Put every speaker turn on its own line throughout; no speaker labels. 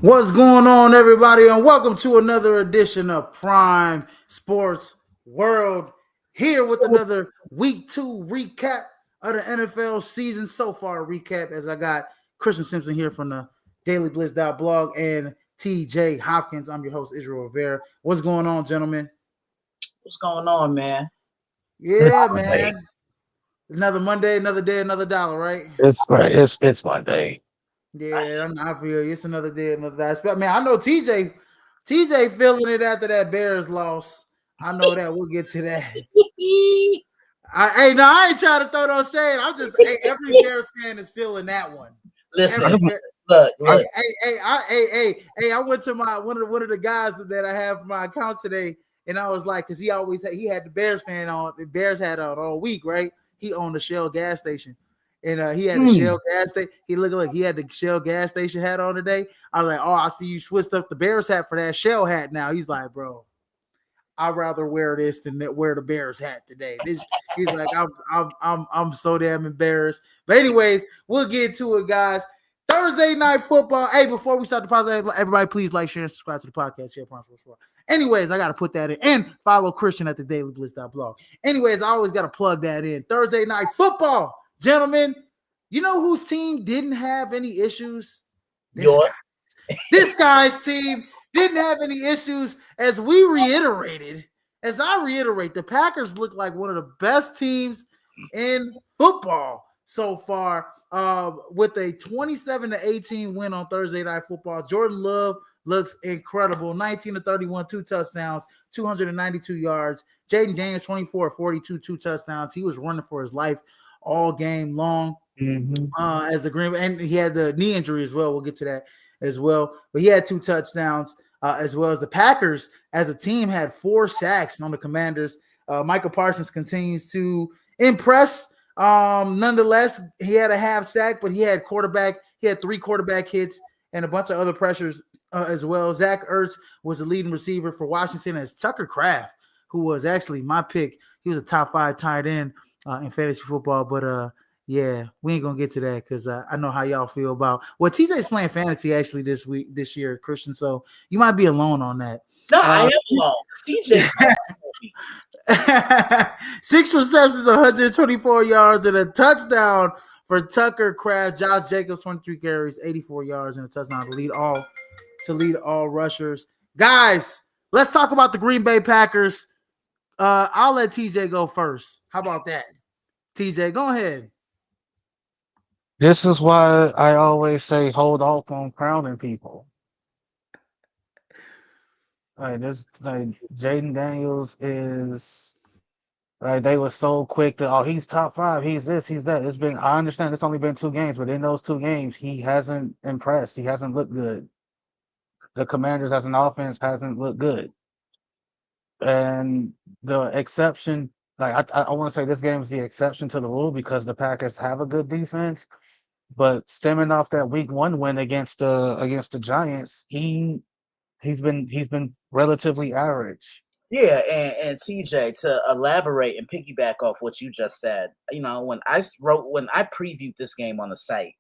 What's going on, everybody, and welcome to another edition of Prime Sports World. Here with another Week 2 recap of the NFL season. So far, recap as I got Christian Simpson here from the Daily Blitz blog and TJ Hopkins. I'm your host, Israel Rivera. What's going on, gentlemen?
What's going on, man?
Yeah, man. Another Monday, another day, another dollar, right?
It's right. It's Monday.
Yeah, I feel you. It's another day, another day. Man, I know TJ feeling it after that Bears loss. I know that. We'll get to that. I ain't trying to throw no shade. I'm just every Bears fan is feeling that one.
Listen, look.
I went to one of the guys that I have for my account today, and I was like, because he had the Bears fan on. The Bears had on all week, right? He owned the Shell gas station. And he had the Shell gas station. He looked like he had the Shell gas station hat on today. I was like, "Oh, I see you switched up the Bears hat for that Shell hat now." He's like, "Bro, I'd rather wear this than wear the Bears hat today." He's like, "I'm so damn embarrassed." But anyways, we'll get to it, guys. Thursday night football. Hey, before we start the podcast, everybody please like, share, and subscribe to the podcast. Share Anyways, I got to put that in. And follow Christian at the Daily Blitz blog. Anyways, I always got to plug that in. Thursday night football. Gentlemen, you know whose team didn't have any issues? This guy's team didn't have any issues. As I reiterate, the Packers look like one of the best teams in football so far with a 27-18 win on Thursday Night Football. Jordan Love looks incredible. 19-31, 2 touchdowns, 292 yards. Jaden Daniels, 24-42, 2 touchdowns. He was running for his life all game long as the Green, and he had the knee injury as well. We'll get to that as well. But he had 2 touchdowns as well as the Packers as a team had 4 sacks on the Commanders. Michael Parsons continues to impress. Nonetheless, he had a half sack, but he had 3 quarterback hits and a bunch of other pressures as well. Zach Ertz was the leading receiver for Washington as Tucker Kraft, who was actually my pick. He was a top 5 tight end in fantasy football, but yeah, we ain't gonna get to that because I know how y'all feel about. Well, TJ's playing fantasy actually this year, Christian. So you might be alone on that.
No, I am alone. TJ,
6 receptions, 124 yards, and a touchdown for Tucker Kraft. Josh Jacobs, 23 carries, 84 yards, and a touchdown to lead all rushers. Guys, let's talk about the Green Bay Packers. I'll let TJ go first. How about that? TJ, go ahead.
This is why I always say hold off on crowning people. Jaden Daniels is they were so quick to he's top 5, he's this, he's that. I understand it's only been 2 games, but in those 2 games he hasn't impressed. He hasn't looked good. The Commanders as an offense hasn't looked good. And the exception, I want to say this game is the exception to the rule because the Packers have a good defense. But stemming off that Week 1 win against the Giants, he's been relatively average.
Yeah, and TJ, to elaborate and piggyback off what you just said, when I previewed this game on the site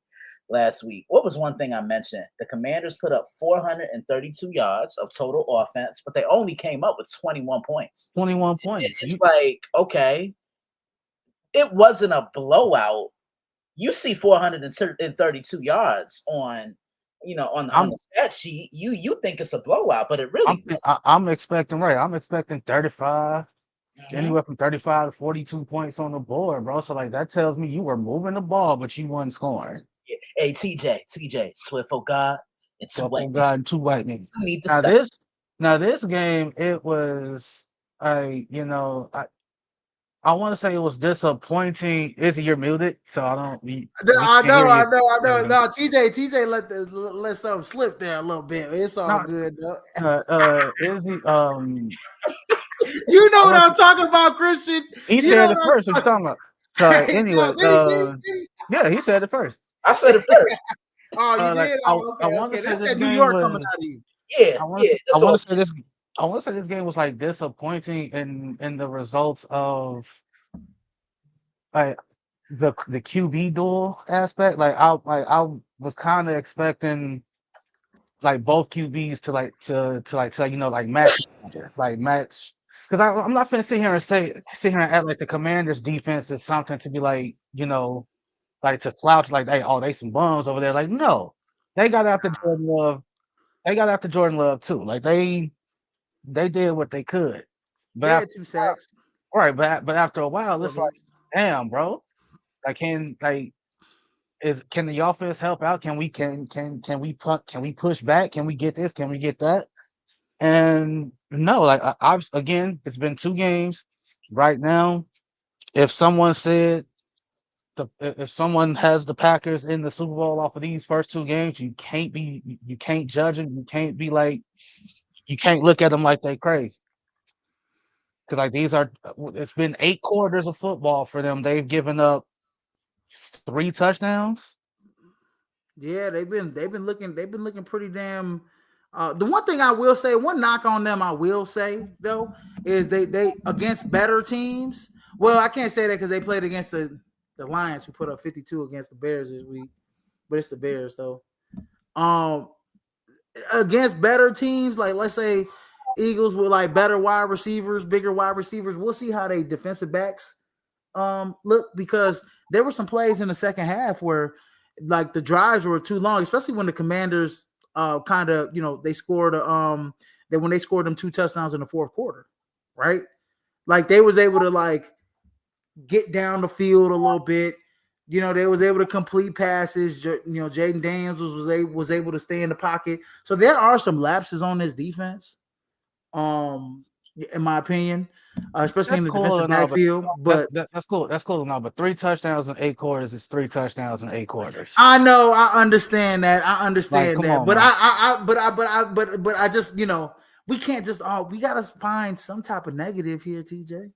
last week, what was one thing I mentioned? The Commanders put up 432 yards of total offense, but they only came up with 21 points.
21 points.
It's like, okay, it wasn't a blowout. You see 432 yards on the stat sheet, you think it's a blowout, but it really
I'm expecting 35, anywhere from 35 to 42 points on the board, bro. So that tells me you were moving the ball, but you wasn't scoring.
Yeah. Hey, TJ, Swift God and 2 white
men. 2 white men.
You need to
this game, it was I want to say it was disappointing. Izzy, you're muted, so I don't.
I know. No, TJ, let something slip there a little bit. It's all good, though.
Izzy,
you know what I'm talking about, Christian.
He said it first. What you talking about? So anyway, yeah, he said it first.
I said it first.
Oh, you did.
I want to say
that's
this
that New
game
York
was,
coming out of you.
Yeah,
I want to say this. I want to say this game was disappointing in the results of the QB duel aspect. I was kind of expecting like both QBs to match. Because I'm not finna sit here and act like the Commanders defense is something to be like, like to slouch like they some bums over there. Like, no, they got after Jordan Love. They got after Jordan Love too. Like they did what they could. But
They
after,
had 2 sacks,
right, but after a while,
four
it's like,
hits.
damn, bro. Like can the offense help out? Can we can we push back? Can we get this? Can we get that? And no, like I've again, it's been 2 games right now. If someone said if someone has the Packers in the Super Bowl off of these first 2 games, you can't judge them. You can't be like you can't look at them like they crazy because like it's been 8 quarters of football for them. They've given up 3 touchdowns.
Yeah, they've been looking pretty damn. The one thing I will say, one knock on them, I will say though, is they against better teams. Well, I can't say that because they played against the Lions, who put up 52 against the Bears this week, but it's the Bears though. Um, against better teams, like let's say Eagles with like better wide receivers, bigger wide receivers, we'll see how they defensive backs look, because there were some plays in the second half where like the drives were too long, especially when the Commanders kind of, they scored that when they scored them 2 touchdowns in the fourth quarter, right? Like they was able to like get down the field a little bit. They was able to complete passes. Jaden Daniels was able to stay in the pocket. So there are some lapses on this defense, in my opinion, especially in
That's
the
cool
defensive
and all, but
backfield. But
that's cool. That's cool and all, but 3 touchdowns in 8 quarters is 3 touchdowns in 8 quarters.
I know, I understand that.
Like, come on,
But
man.
I just, we can't just. We gotta find some type of negative here, TJ.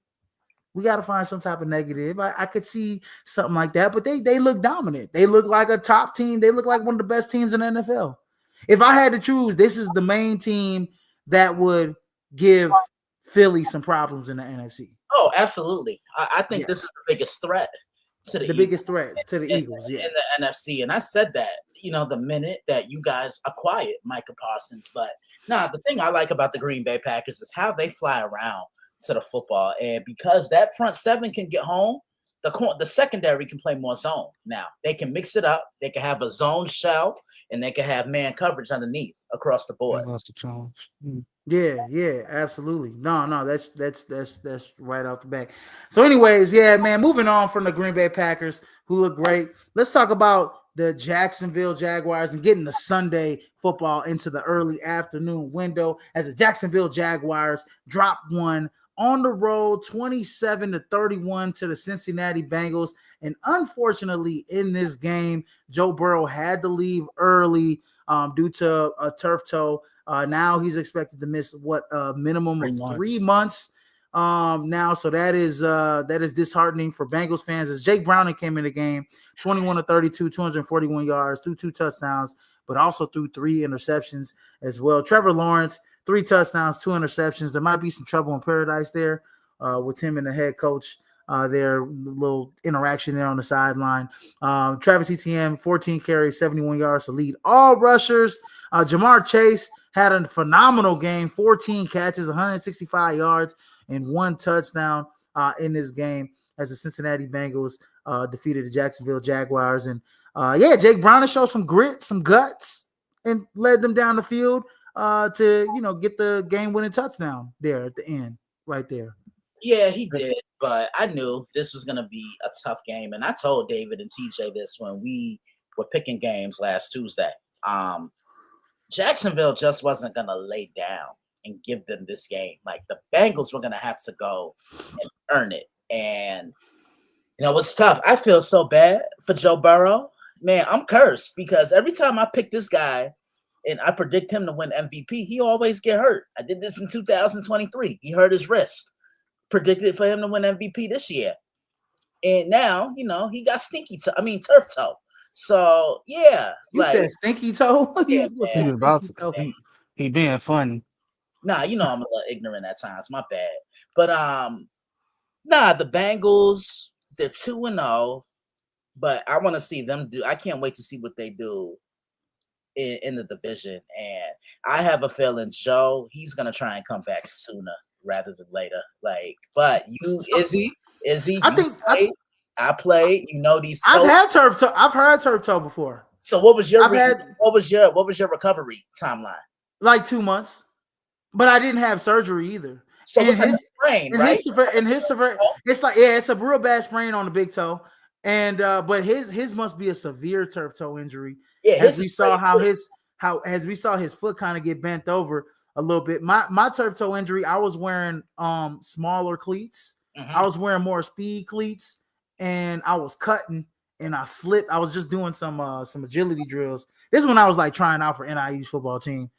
We got to find some type of negative. I could see something like that, but they look dominant. They look like a top team. They look like one of the best teams in the NFL. If I had to choose, this is the main team that would give Philly some problems in the NFC.
Oh, absolutely. I think this
Yes,
is the biggest threat to the
the
Eagles
biggest threat to the
in,
Eagles. Yeah,
in the NFC. And I said that, the minute that you guys acquired Micah Parsons. But the thing I like about the Green Bay Packers is how they fly around to the football. And because that front seven can get home, the secondary can play more zone. Now, they can mix it up. They can have a zone shell, and they can have man coverage underneath across the
They
board.
lost the challenge.
yeah, absolutely. No, that's right off the back. So, anyways, yeah, man. Moving on from the Green Bay Packers, who look great. Let's talk about the Jacksonville Jaguars and getting the Sunday football into the early afternoon window as the Jacksonville Jaguars drop one on the road, 27-31 to the Cincinnati Bengals. And unfortunately, in this game, Joe Burrow had to leave early due to a turf toe. Now he's expected to miss minimum of 3 months. Now, so that is disheartening for Bengals fans as Jake Browning came in the game, 21-32, 241 yards, threw 2 touchdowns, but also threw 3 interceptions as well. Trevor Lawrence, 3 touchdowns, 2 interceptions. There might be some trouble in paradise there with him and the head coach. Their little interaction there on the sideline. Travis Etienne, 14 carries, 71 yards to lead all rushers. Jamar Chase had a phenomenal game, 14 catches, 165 yards, and 1 touchdown in this game as the Cincinnati Bengals defeated the Jacksonville Jaguars. And Jake Browning showed some grit, some guts, and led them down the field to get the game-winning touchdown there at the end, right there.
Yeah, he did, but I knew this was going to be a tough game, and I told David and TJ this when we were picking games last Tuesday. Jacksonville just wasn't going to lay down and give them this game. Like, the Bengals were going to have to go and earn it, and it was tough. I feel so bad for Joe Burrow. Man, I'm cursed because every time I pick this guy and I predict him to win MVP, he always get hurt. I did this in 2023. He hurt his wrist. Predicted for him to win MVP this year. And now, he got turf toe. So, yeah.
You said stinky toe?
Yeah,
He was about to. He being funny.
Nah, I'm a little ignorant at times. My bad. But, the Bengals, they're 2-0. But I want to see them I can't wait to see what they do in the division, and I have a feeling Joe, he's gonna try and come back sooner rather than later. Like, but you,
So
Izzy,
I
you
think
played, I played. You know these
I've
toe.
had turf toe. I've heard turf toe before.
So what was your
I've had
what was your recovery timeline?
like 2 months, but I didn't have surgery either.
So
And
it's like a
his
sprain, right? It's like a sprain.
it's like yeah, it's a real bad sprain on the big toe. And but his must be a severe turf toe injury,
Yeah,
as
his
we
is
saw
pretty
how
big.
his how as we saw his foot kind of get bent over a little bit. My turf toe injury, I was wearing smaller cleats. I
Mhm.
was wearing more speed cleats, and I was cutting and I slipped. I was just doing some agility drills. This is when I was like trying out for NIU's football team.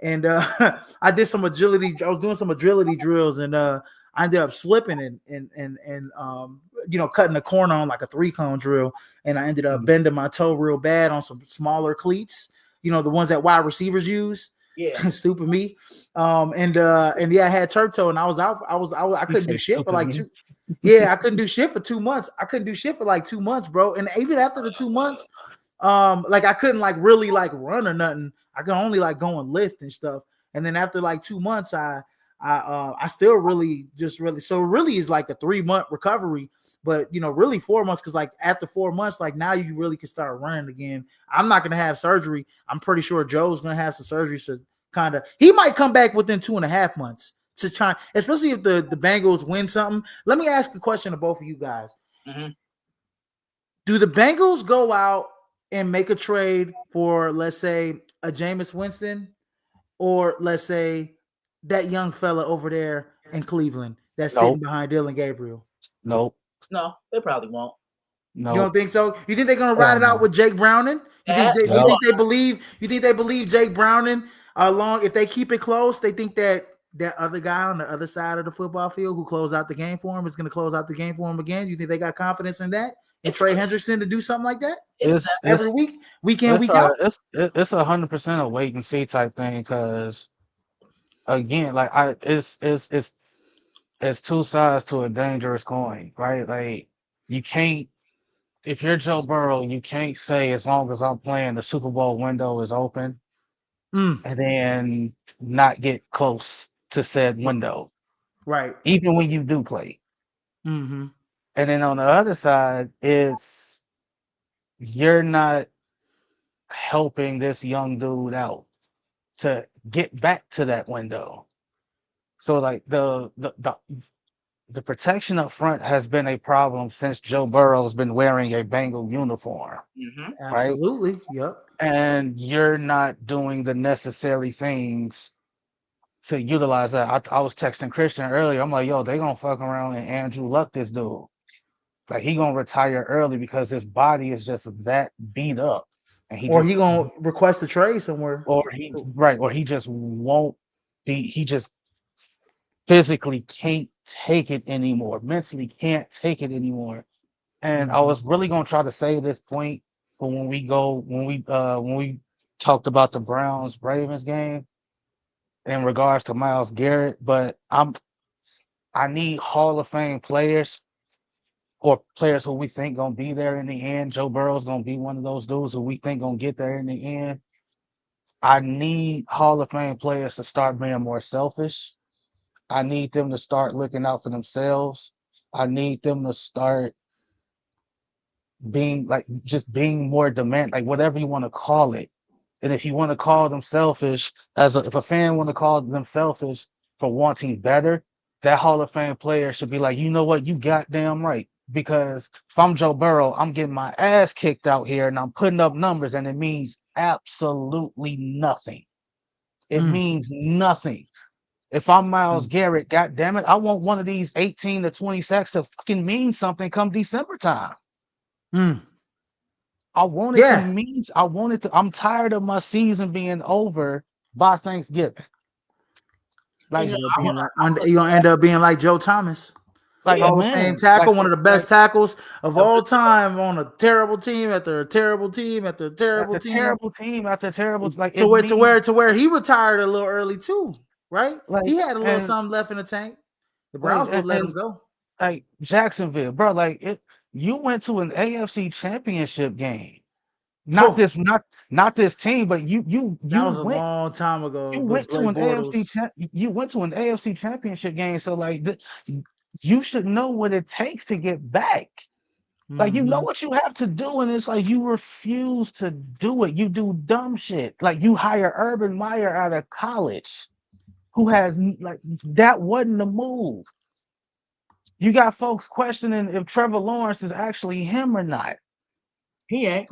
And I did some agility. I was doing some agility drills, and I ended up slipping and cutting a corner on like a 3-cone drill, and I ended up bending my toe real bad on some smaller cleats. The ones that wide receivers use.
Yeah.
Stupid me. And yeah, I had turf toe, and I was out. I couldn't do shit for like two. Yeah, I couldn't do shit for 2 months. I couldn't do shit for like 2 months, bro. And even after the 2 months, like I couldn't like really like run or nothing. I could only like go and lift and stuff. And then after like 2 months, I still really so really is like a 3-month recovery, but really 4 months, because like after 4 months, like now you really can start running again. I'm not gonna have surgery. I'm pretty sure Joe's gonna have some surgery, so kind of he might come back within 2.5 months to try, especially if the Bengals win something. Let me ask a question to both of you guys.
Mhm.
Do the Bengals go out and make a trade for, let's say, a Jameis Winston, or let's say that young fella over there in Cleveland that's sitting
Nope.
behind Dylan Gabriel?
Nope.
No, they probably won't.
You don't
Nope.
think so? You think they're gonna ride
Hell
it out
no.
with Jake Browning?
That
Do you
Yep.
think they believe? You think they believe Jake Browning along? If they keep it close, they think that that other guy on the other side of the football field who closed out the game for him is going to close out the game for him again. You think they got confidence in that? And
it's
Trey Hendrickson to do something like that
it's
It's
every
it's
week, week in,
it's
week out?
it's 100% a wait and see type thing, because again, like it's two sides to a dangerous coin, right? Like you can't, if you're Joe Burrow, you can't say as long as I'm playing, the Super Bowl window is open,
Mm,
and then not get close to said window,
right.
even when you do play.
Mm-hmm.
And then on the other side, it's you're not helping this young dude out to get back to that window. So like the protection up front has been a problem since Joe Burrow's been wearing a Bengal uniform,
Mhm.
right?
Absolutely. Yep.
And you're not doing the necessary things to utilize that. I was texting Christian earlier. I'm like, yo, they gonna fuck around and Andrew Luck this dude. Like he gonna retire early because his body is just that beat up, and he
Or
just
he gonna request a trade somewhere.
or he just won't be. He just physically can't take it anymore. Mentally can't take it anymore. And I
Mm-hmm.
was really gonna try to say this point for when we talked about the Browns Ravens game in regards to Miles Garrett, but I need Hall of Fame players, or players who we think gonna be there in the end. Joe Burrow's gonna be one of those dudes who we think gonna get there in the end. I need Hall of Fame players to start being more selfish. I need them to start looking out for themselves. I need them to start being like just being more demand, like whatever you want to call it. And if you want to call them selfish, if a fan want to call them selfish for wanting better, that Hall of Fame player should be like, you know what, you goddamn right. Because if I'm Joe Burrow, I'm getting my ass kicked out here and I'm putting up numbers, and it means absolutely nothing. It
Mm,
means nothing. If I'm Miles
mm,
Garrett, god damn it, I want one of these 18 to 20 sacks to fucking mean something come December time.
mm.
I want it to
Yeah.
mean, I'm tired of my season being over by Thanksgiving.
You
Like,
know,
You're
I'm
being
gonna
like
I'm gonna
you're gonna end
say
up being like Joe Thomas,
yeah.
Hall of Fame
man,
tackle, one of the best
like
tackles of
The
all time, on a terrible team after a terrible team after a terrible
after
team,
terrible team after terrible, like
to
it
where to
means
where to where he retired a little early too, right?
like
He had a little
and
something left in the tank. The
like
Browns would let him go.
like Jacksonville, bro. Like it, you went to an AFC Championship game. not this team, but
that was a long time ago
you
with
went to
Blake
an
Bortles.
you went to an AFC championship game, so like you should know what it takes to get back. Like you know
Mhm.
what you have to do, and it's like you refuse to do it. You do dumb shit. Like you hire Urban Meyer out of college, who has like that wasn't the move. You got folks questioning if Trevor Lawrence is actually him or not.
He ain't.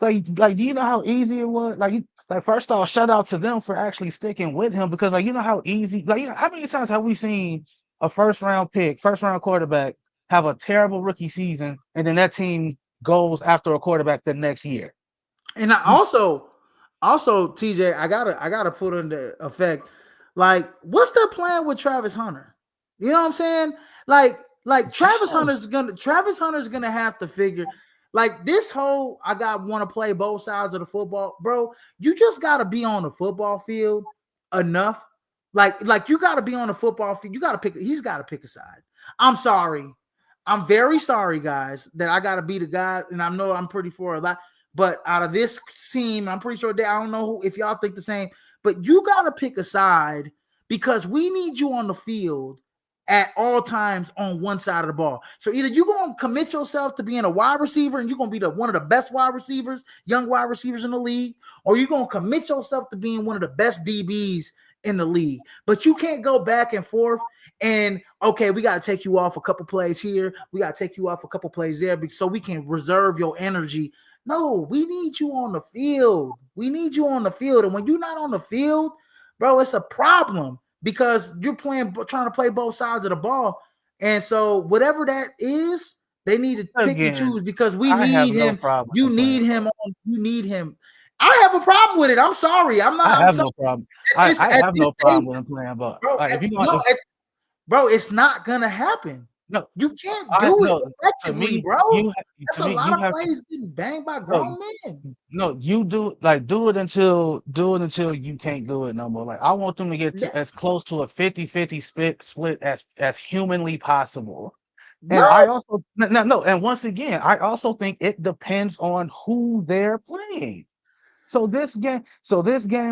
Do you know how easy it was? Like first off, shout out to them for actually sticking with him because like you know how easy, like you know how many times have we seen a first round quarterback have a terrible rookie season and then that team goes after a quarterback the next year?
And I also TJ, I gotta put into effect, like, what's their plan with Travis Hunter? You know what I'm saying? Like Travis Hunter's gonna have to figure, like, this whole I got want to play both sides of the football, bro. You just gotta be on the football field enough. Like you gotta be on the football field. You gotta pick, he's gotta pick a side. I'm sorry. I'm very sorry, guys, that I gotta be the guy, and I know I'm pretty for a lot. But out of this team, I'm pretty sure I don't know if y'all think the same, but you got to pick a side because we need you on the field at all times on one side of the ball. So either you're going to commit yourself to being a wide receiver and you're going to be one of the best wide receivers, young wide receivers in the league, or you're going to commit yourself to being one of the best DBs in the league. But you can't go back and forth and, okay, we got to take you off a couple plays here. We got to take you off a couple plays there so we can reserve your energy. No, we need you on the field. We need you on the field. And when you're not on the field, bro, it's a problem because you're trying to play both sides of the ball. And so whatever that is, they need to pick and choose because we
I have
need
no
him.
problem
You
in playing
need him
both.
You need him. I have a problem with it. I'm sorry. I'm not.
I
I'm
have
sorry.
no problem.
At
I have
this
no
stage,
problem with him playing both.
bro.
Like if you want,
Bro, it's not gonna happen.
no,
You can't
I
do it
no. To
effectively,
me,
bro.
to
That's a
me,
lot
you
of
have to.
plays getting banged by
No,
grown men.
no, you do it until you can't do it no more. Like I want them to get
Yeah,
to as close to a 50-50 split as humanly possible. And
no,
I also no, and once again, I also think it depends on who they're playing. So this game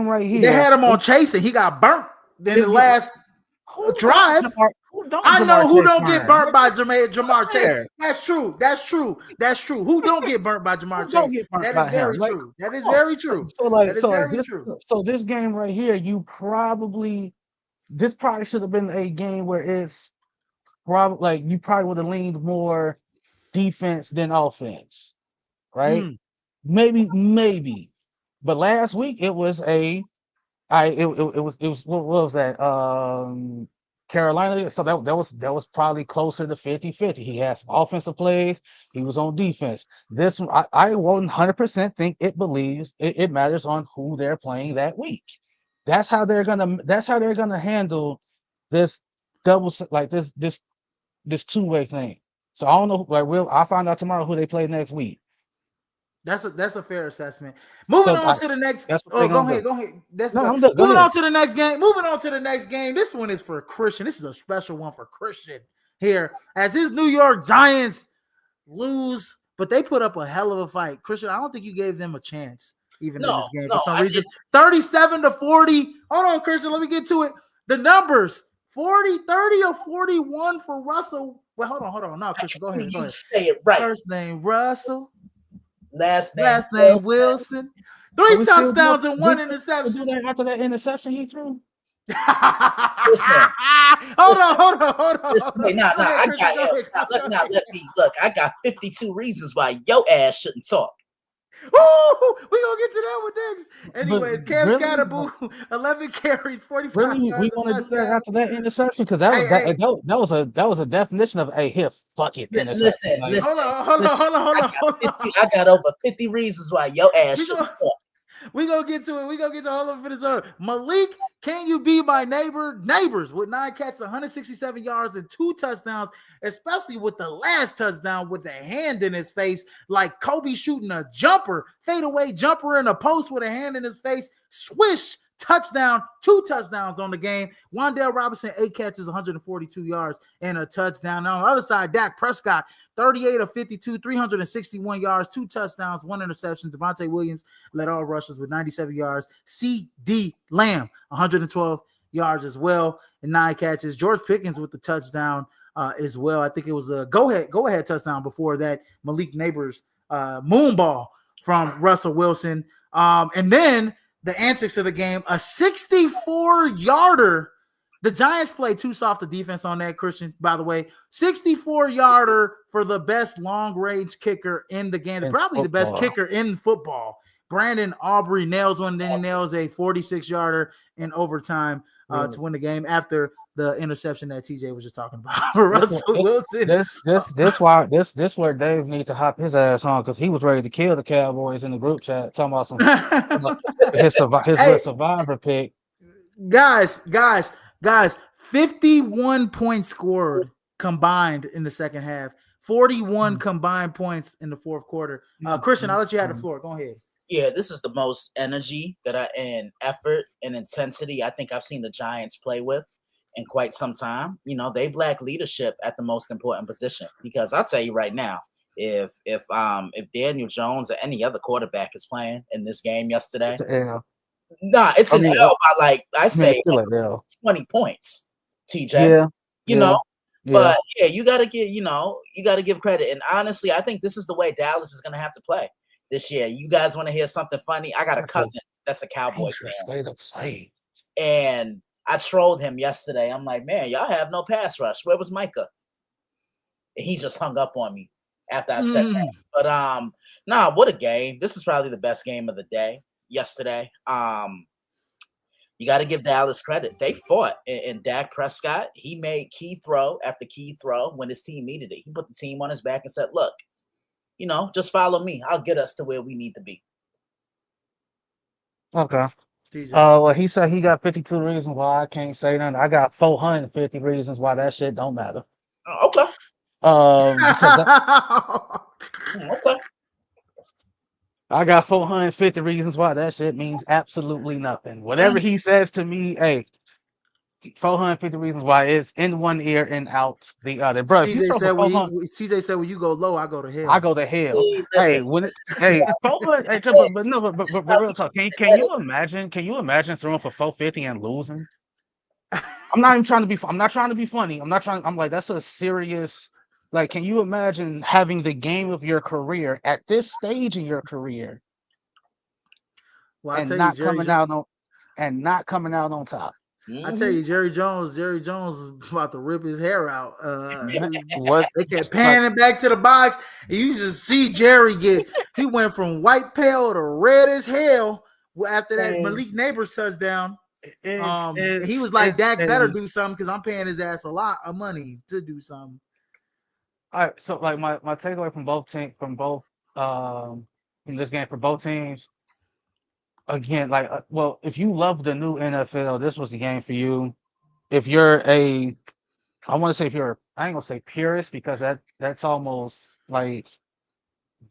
right
they
here,
had him on chasing. He got burnt in the
it's get
last drive.
who don't
I
Jamar
know who
Chase
don't get
burn?
burnt by Jamar Chase.
Where?
That's true. That's true. That's true. Who don't get burnt by Jamar
Who don't
Chase?
get burnt
That is
by him?
very
Like,
true. That is
come on.
very true. That is
So like
very
this
true.
so this game right here, this probably should have been a game where it's probably like you probably would have leaned more defense than offense, right?
Mm.
Maybe. But last week it was what was that? Carolina. So that was probably closer to 50-50. He had some offensive plays, he was on defense. This one, I 100% think it matters on who they're playing that week. That's how they're gonna handle this this two-way thing. So I don't know, like I'll find out tomorrow who they play next week.
That's a fair assessment. Moving on to the next.
That's what
Oh,
they're
go
gonna
ahead.
do.
Go ahead. That's
No,
good.
I'm good. Go
Moving
ahead.
on to the next game. Moving on to the next game. This one is for Christian. This is a special one for Christian here, as his New York Giants lose, but they put up a hell of a fight. Christian, I don't think you gave them a chance even in
No,
this game
no,
for some
I
reason.
didn't.
37-40. Hold on, Christian. Let me get to it. The numbers 40, 30, or 41 for Russell. Well, hold on. No, Christian, go ahead. Go
You
ahead.
say it right.
First name Russell.
Last name
Last name Wilson.
So
3
we still do
touchdowns and
we
1
still do
interception.
that after that interception he threw?
Listen,
Hold on.
listen. Wait,
Go
nah.
ahead,
I
Christian.
got
Go
him.
ahead.
Now,
Go ahead.
let me look. I got 52 reasons why your ass shouldn't talk.
Ooh, we gonna get to that one next. Anyways, Cam
Really,
Scatterboo, 11 carries, 45
really,
yards,
we
a
want to do that
touchdown.
after that interception because that was
Hey,
that was a definition of a hit fuck it interception.
Listen,
Like,
listen,
hold
listen.
on.
I got over 50 reasons why your ass
We
shouldn't
gonna
talk.
We gonna get to it. We gonna get to all of it. Malik, can you be my neighbor? Neighbors with 9 catches, 167 yards, and 2 touchdowns, especially with the last touchdown with a hand in his face, like Kobe shooting a jumper, fadeaway jumper in a post with a hand in his face. Swish touchdown, 2 touchdowns on the game. Wan'Dale Robinson, 8 catches, 142 yards, and a touchdown. On the other side, Dak Prescott, 38 of 52, 361 yards, 2 touchdowns, 1 interception. Devontae Williams led all rushers with 97 yards. C.D. Lamb, 112 yards as well, and 9 catches. George Pickens with the touchdown as well. I think it was a go ahead touchdown before that. Malik Neighbors moon ball from Russell Wilson. And then the antics of the game, a 64-yarder. The Giants played too soft a defense on that, Christian, by the way. 64-yarder for the best long-range kicker in the game. Probably the best kicker in football. Brandon Aubrey nails one, then he nails a 46-yarder in overtime to win the game after the interception that TJ was just talking about for Russell Wilson.
This where Dave need to hop his ass on, because he was ready to kill the Cowboys in the group chat talking about his survivor pick.
Guys, 51 points scored combined in the second half. 41 combined points in the fourth quarter. Christian, I'll let you have the floor. Go ahead.
Yeah, this is the most energy and effort and intensity I think I've seen the Giants play with in quite some time. You know, they've lacked leadership at the most important position, because I'll tell you right now, if Daniel Jones or any other quarterback is playing in this game yesterday, it's an L by like I say 20 points, TJ. You know, but yeah, you gotta give credit. And honestly, I think this is the way Dallas is gonna have to play this year. You guys want to hear something funny? I got a cousin that's a Cowboy fan. And I trolled him yesterday. I'm like, man, y'all have no pass rush. Where was Micah? And he just hung up on me after I said that. But what a game. This is probably the best game of the day yesterday. You got to give Dallas credit. They fought, and Dak Prescott, he made key throw after key throw when his team needed it. He put the team on his back and said, look, you know, just follow me. I'll get us to where we need to be.
Okay. Well, he said he got 52 reasons why I can't say nothing. I got 450 reasons why that shit don't matter.
Okay.
Okay. I got 450 reasons why that shit means absolutely nothing. Whatever he says to me, hey, 450 reasons why it's in one ear and out the other. Bro,
CJ said when you go low, I go to hell.
I go to hell. Hey, when it, hey, 400, but real talk. Can you imagine? Can you imagine throwing for 450 and losing? I'm not even trying to be. I'm not trying to be funny. I'm not trying. I'm like, that's a serious. Like, can you imagine having the game of your career at this stage in your career, and not coming out on top?
I tell you, Jerry Jones is about to rip his hair out. What they kept panning back to the box, and you just see Jerry he went from white pale to red as hell after that Malik Neighbors touchdown. He was like, Dak better do something, because I'm paying his ass a lot of money to do something.
All right, so like my takeaway from this game for both teams. Again, like, well, if you love the new NFL, this was the game for you. If you're I want to say I ain't gonna say purist, because that's almost like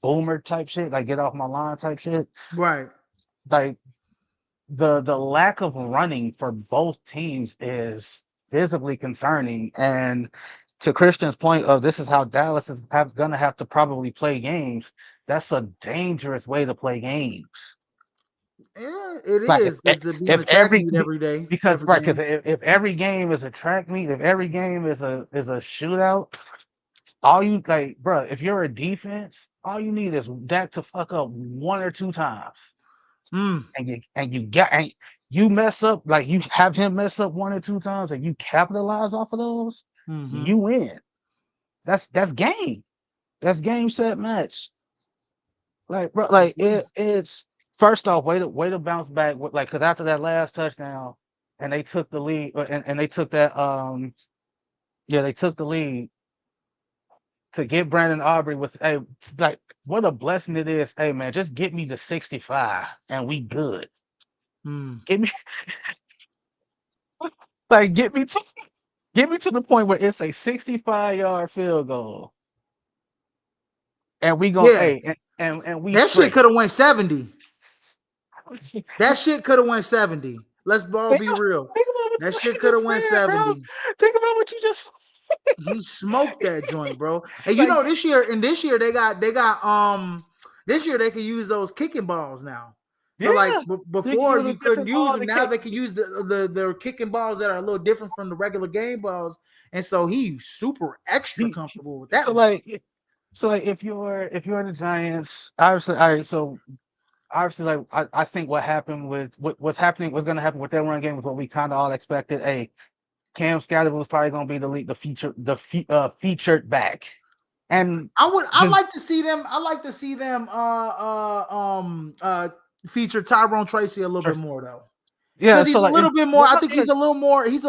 boomer type shit, like get off my lawn type shit.
Right.
Like the lack of running for both teams is visibly concerning. And to Christian's point of this is how Dallas is gonna have to probably play games. That's a dangerous way to play games.
Yeah, it is to be in a track meet every day.
Because if every game is a track meet, if every game is a shootout, all you like, bro, if you're a defense, all you need is Dak to fuck up 1 or 2 times, and you mess up, like you have him mess up 1 or 2 times, and you capitalize off of those, you win. That's game. That's game, set, match. Like, bro, like it's. First off, way to bounce back, like, because after that last touchdown, and they took the lead, and they took that, they took the lead to get Brandon Aubrey with, hey, like, what a blessing it is. Hey, man, just get me to 65, and we good. Get me, like, get me to the point where it's a 65-yard field goal, and we gonna, and we
that shit could have went 70. That shit could have went 70. Let's all be real.
Think about
That
what
shit
you
could have
just
went
said, bro.
70.
Think about what you just.
He smoked that joint, bro. And you
Like,
know, this year this year they can use those kicking balls now. So like
yeah, they can
before
use a
you couldn't
different
use
ball
them.
to
Now
kick.
they can use the kicking balls that are a little different from the regular game balls. And so he's super extra
He,
comfortable with that
so
one.
like, so like, if you're the Giants, obviously, all right. So obviously, like, I think what's going to happen with their run game is what we kind of all expected. Cam Scatterable is probably going to be featured back, and
I
just
like to see them. I like to see them feature Tyrone Tracy a little bit more though.
yeah.
Because
So
he's a
like,
little bit more.
well,
I
no,
think
yeah,
he's a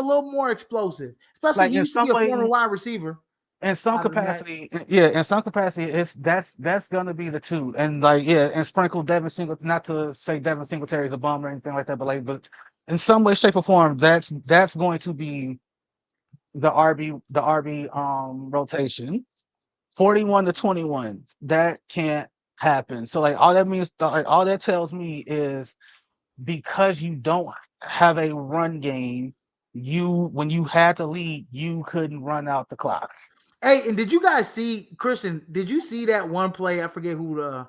little more explosive. Especially
like
he used to be a former wide receiver.
in some
Other than that,
capacity, yeah, in some capacity, that's gonna be the two, and like, yeah, and sprinkle Devin Singletary. Not to say Devin Singletary is a bum or anything like that, but in some way, shape, or form, that's going to be the RB rotation. 41-21. That can't happen. So like all that means, like all that tells me is because you don't have a run game, when you had to lead, you couldn't run out the clock.
hey, and did you guys see Christian? Did you see that one play? I forget who the.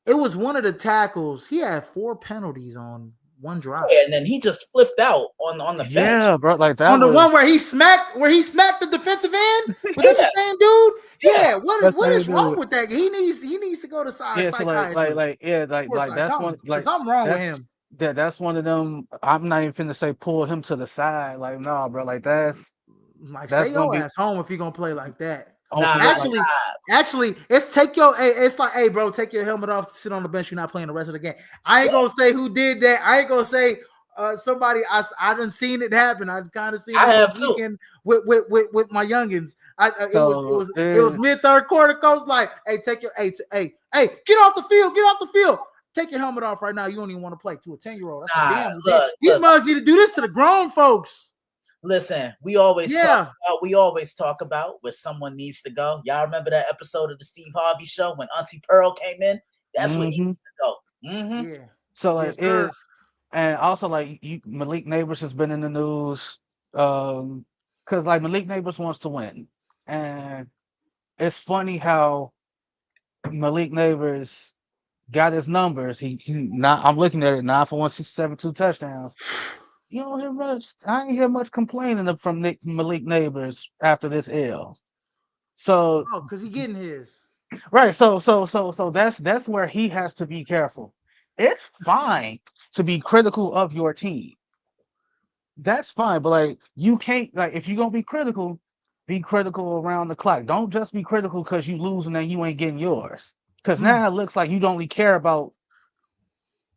It was one of the tackles. He had 4 penalties on one drive.
And then he just flipped out on the bench.
Yeah, bro. Like
On
that
the one
was
where he smacked the defensive end. Was that the
Yeah,
same dude?
yeah.
Yeah.
that's
What
how you
is wrong
do it.
with that? He needs to go to
Yeah, so
psychiatrist
yeah,
or
that's one
something. There's
like
something wrong with
that's
him.
that's one of them. I'm not even finna say pull him to the side. Like, nah, bro. Like
Like,
that's
stay
gonna
your
be
ass home if you're gonna play like that.
on
Nah,
some like
Actually, it's like, hey, bro, take your helmet off, sit on the bench. You're not playing the rest of the game. I ain't gonna say who did that. I ain't gonna say somebody. I done seen it happen. I kind of seen
I
it this
have too.
weekend with my youngins.
so
It was mid third quarter. Coach like, hey, take your hey, get off the field, get off the field. Take your helmet off right now. You don't even want to play to a 10-year-old. I said,
Nah,
damn, these
look.
mothers need to do this to the grown folks.
Listen,
Yeah.
we always talk about where someone needs to go. Y'all remember that episode of the Steve Harvey show when Auntie Pearl came in? That's where he
hmm
needs to go. Mm-hmm.
Yeah.
so
Yes,
like
sir.
and also like Malik Neighbors has been in the news because like Malik Neighbors wants to win, and it's funny how Malik Neighbors got his numbers. He not. I'm looking at it, 9 for 167, 2 touchdowns. You don't hear much. I ain't hear much complaining from Malik Neighbors after this L. So
Oh, because he getting his.
right, so that's where he has to be careful. It's fine to be critical of your team. That's fine, but like you can't like if you're gonna be critical around the clock. Don't just be critical because you losing and you ain't getting yours. Because now it looks like you don't really care about.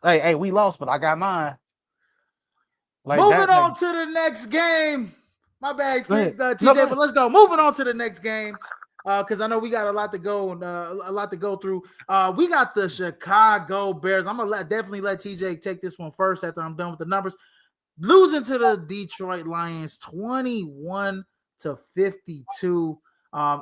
Hey, we lost, but I got mine. Like
Moving
that. Like,
on to the next game. My bad,
go ahead. No, go
TJ, but
ahead.
let's go. Moving on to the next game. Because I know we got a lot to go and a lot to go through. We got the Chicago Bears. I'm gonna definitely let TJ take this one first after I'm done with the numbers. Losing to the Detroit Lions 21-52.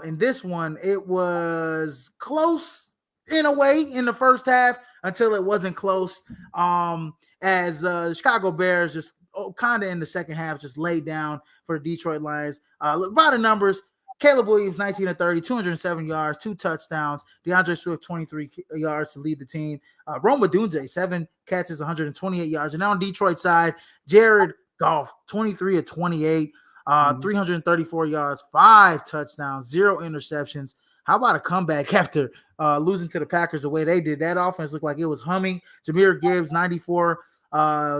In this one, it was close in a way in the first half until it wasn't close. As the Chicago Bears just kind of in the second half just laid down for the Detroit Lions. By the numbers, Caleb Williams, 19-30, 207 yards, 2 touchdowns. DeAndre Swift, 23 yards to lead the team. Rome Odunze, 7 catches, 128 yards. And on Detroit side, Jared Goff, 23-28, 334 yards, 5 touchdowns, 0 interceptions. How about a comeback after losing to the Packers the way they did? That offense looked like it was humming. Jameer Gibbs, 94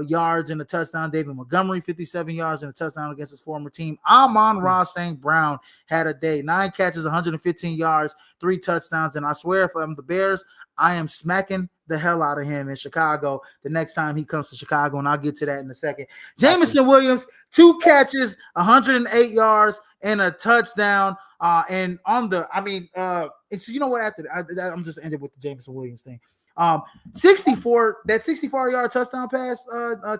yards and a touchdown. David Montgomery, 57 yards and a touchdown against his former team. Amon-Ra St. Brown had a day. 9 catches, 115 yards, 3 touchdowns. And I swear, if I'm the Bears, I am smacking the hell out of him in Chicago the next time he comes to Chicago, and I'll get to that in a second. Jameson Williams, 2 catches, 108 yards, and a touchdown. And on the, it's, you know what, after that, I'm just ending with the Jameson Williams thing. 64-yard touchdown pass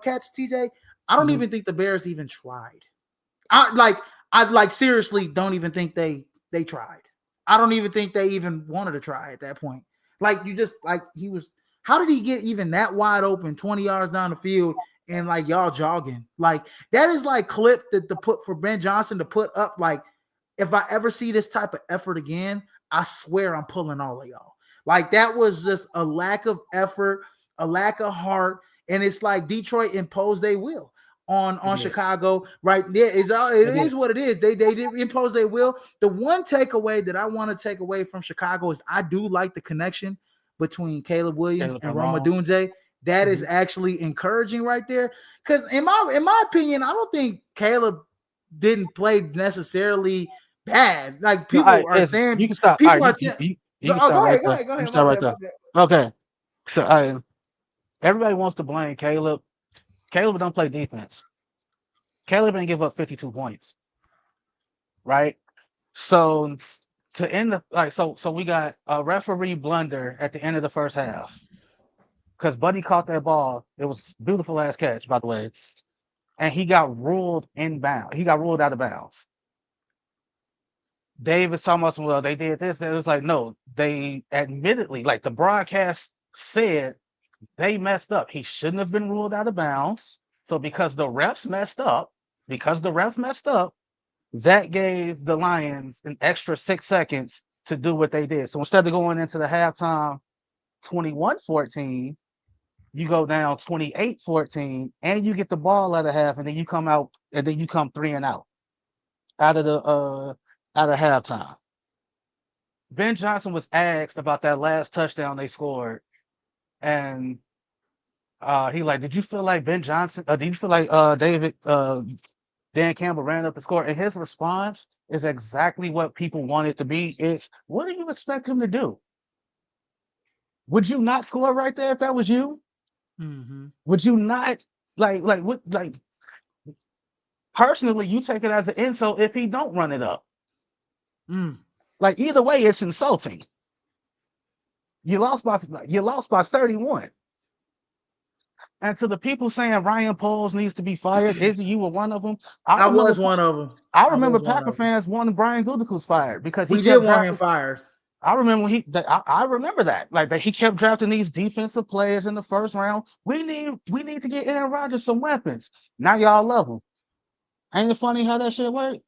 catch, TJ. I don't even think the Bears even tried. I seriously don't even think they tried. I don't even think they even wanted to try at that point. Like, you just like he was. How did he get even that wide open, 20 yards down the field, and like y'all jogging. Like that is like clip that to put for Ben Johnson to put up. Like if I ever see this type of effort again, I swear I'm pulling all of y'all. Like that was just a lack of effort, a lack of heart, and it's like Detroit imposed they will on Chicago. Right there is all it is what it is. They did impose they will. The one takeaway that I want to take away from Chicago is I do like the connection between Caleb Williams and Rome Odunze. That is actually encouraging right there. Because in my opinion, I don't think Caleb didn't play necessarily bad. Like people are saying,
you can stop.
People
Right,
are saying.
you can stop
Go
right
ahead,
there.
go
You can
ahead.
stop right there. Okay. So everybody wants to blame Caleb. Caleb don't play defense. Caleb didn't give up 52 points. Right? So to end the so we got a referee blunder at the end of the first half. Because Buddy caught that ball. It was a beautiful ass catch, by the way. And he got ruled inbound. He got ruled out of bounds. David's talking about, well, they did this. And it was like, no, they admittedly, like the broadcast said, they messed up. He shouldn't have been ruled out of bounds. So because the refs messed up, that gave the Lions an extra 6 seconds to do what they did. So instead of going into the halftime 21-14, you go down 28-14, and you get the ball at a half, and then you come out, and then you come 3 and out of halftime. Ben Johnson was asked about that last touchdown they scored, and he like, did you feel like Ben Johnson? Did you feel like Dan Campbell ran up the score? And his response is exactly what people want it to be. It's, what do you expect him to do? Would you not score right there if that was you?
Mm-hmm.
Would you not like personally? You take it as an insult if he don't run it up. Like either way, it's insulting. You lost by 31. And to the people saying Ryan Poles needs to be fired, Izzy, you were one of them.
I was one of them.
I remember Packer fans wanting Brian Gutekunst fired because
we did want him fired.
I remember when I remember that. Like that he kept drafting these defensive players in the first round. We need to get Aaron Rodgers some weapons. Now y'all love him. Ain't it funny how that shit worked?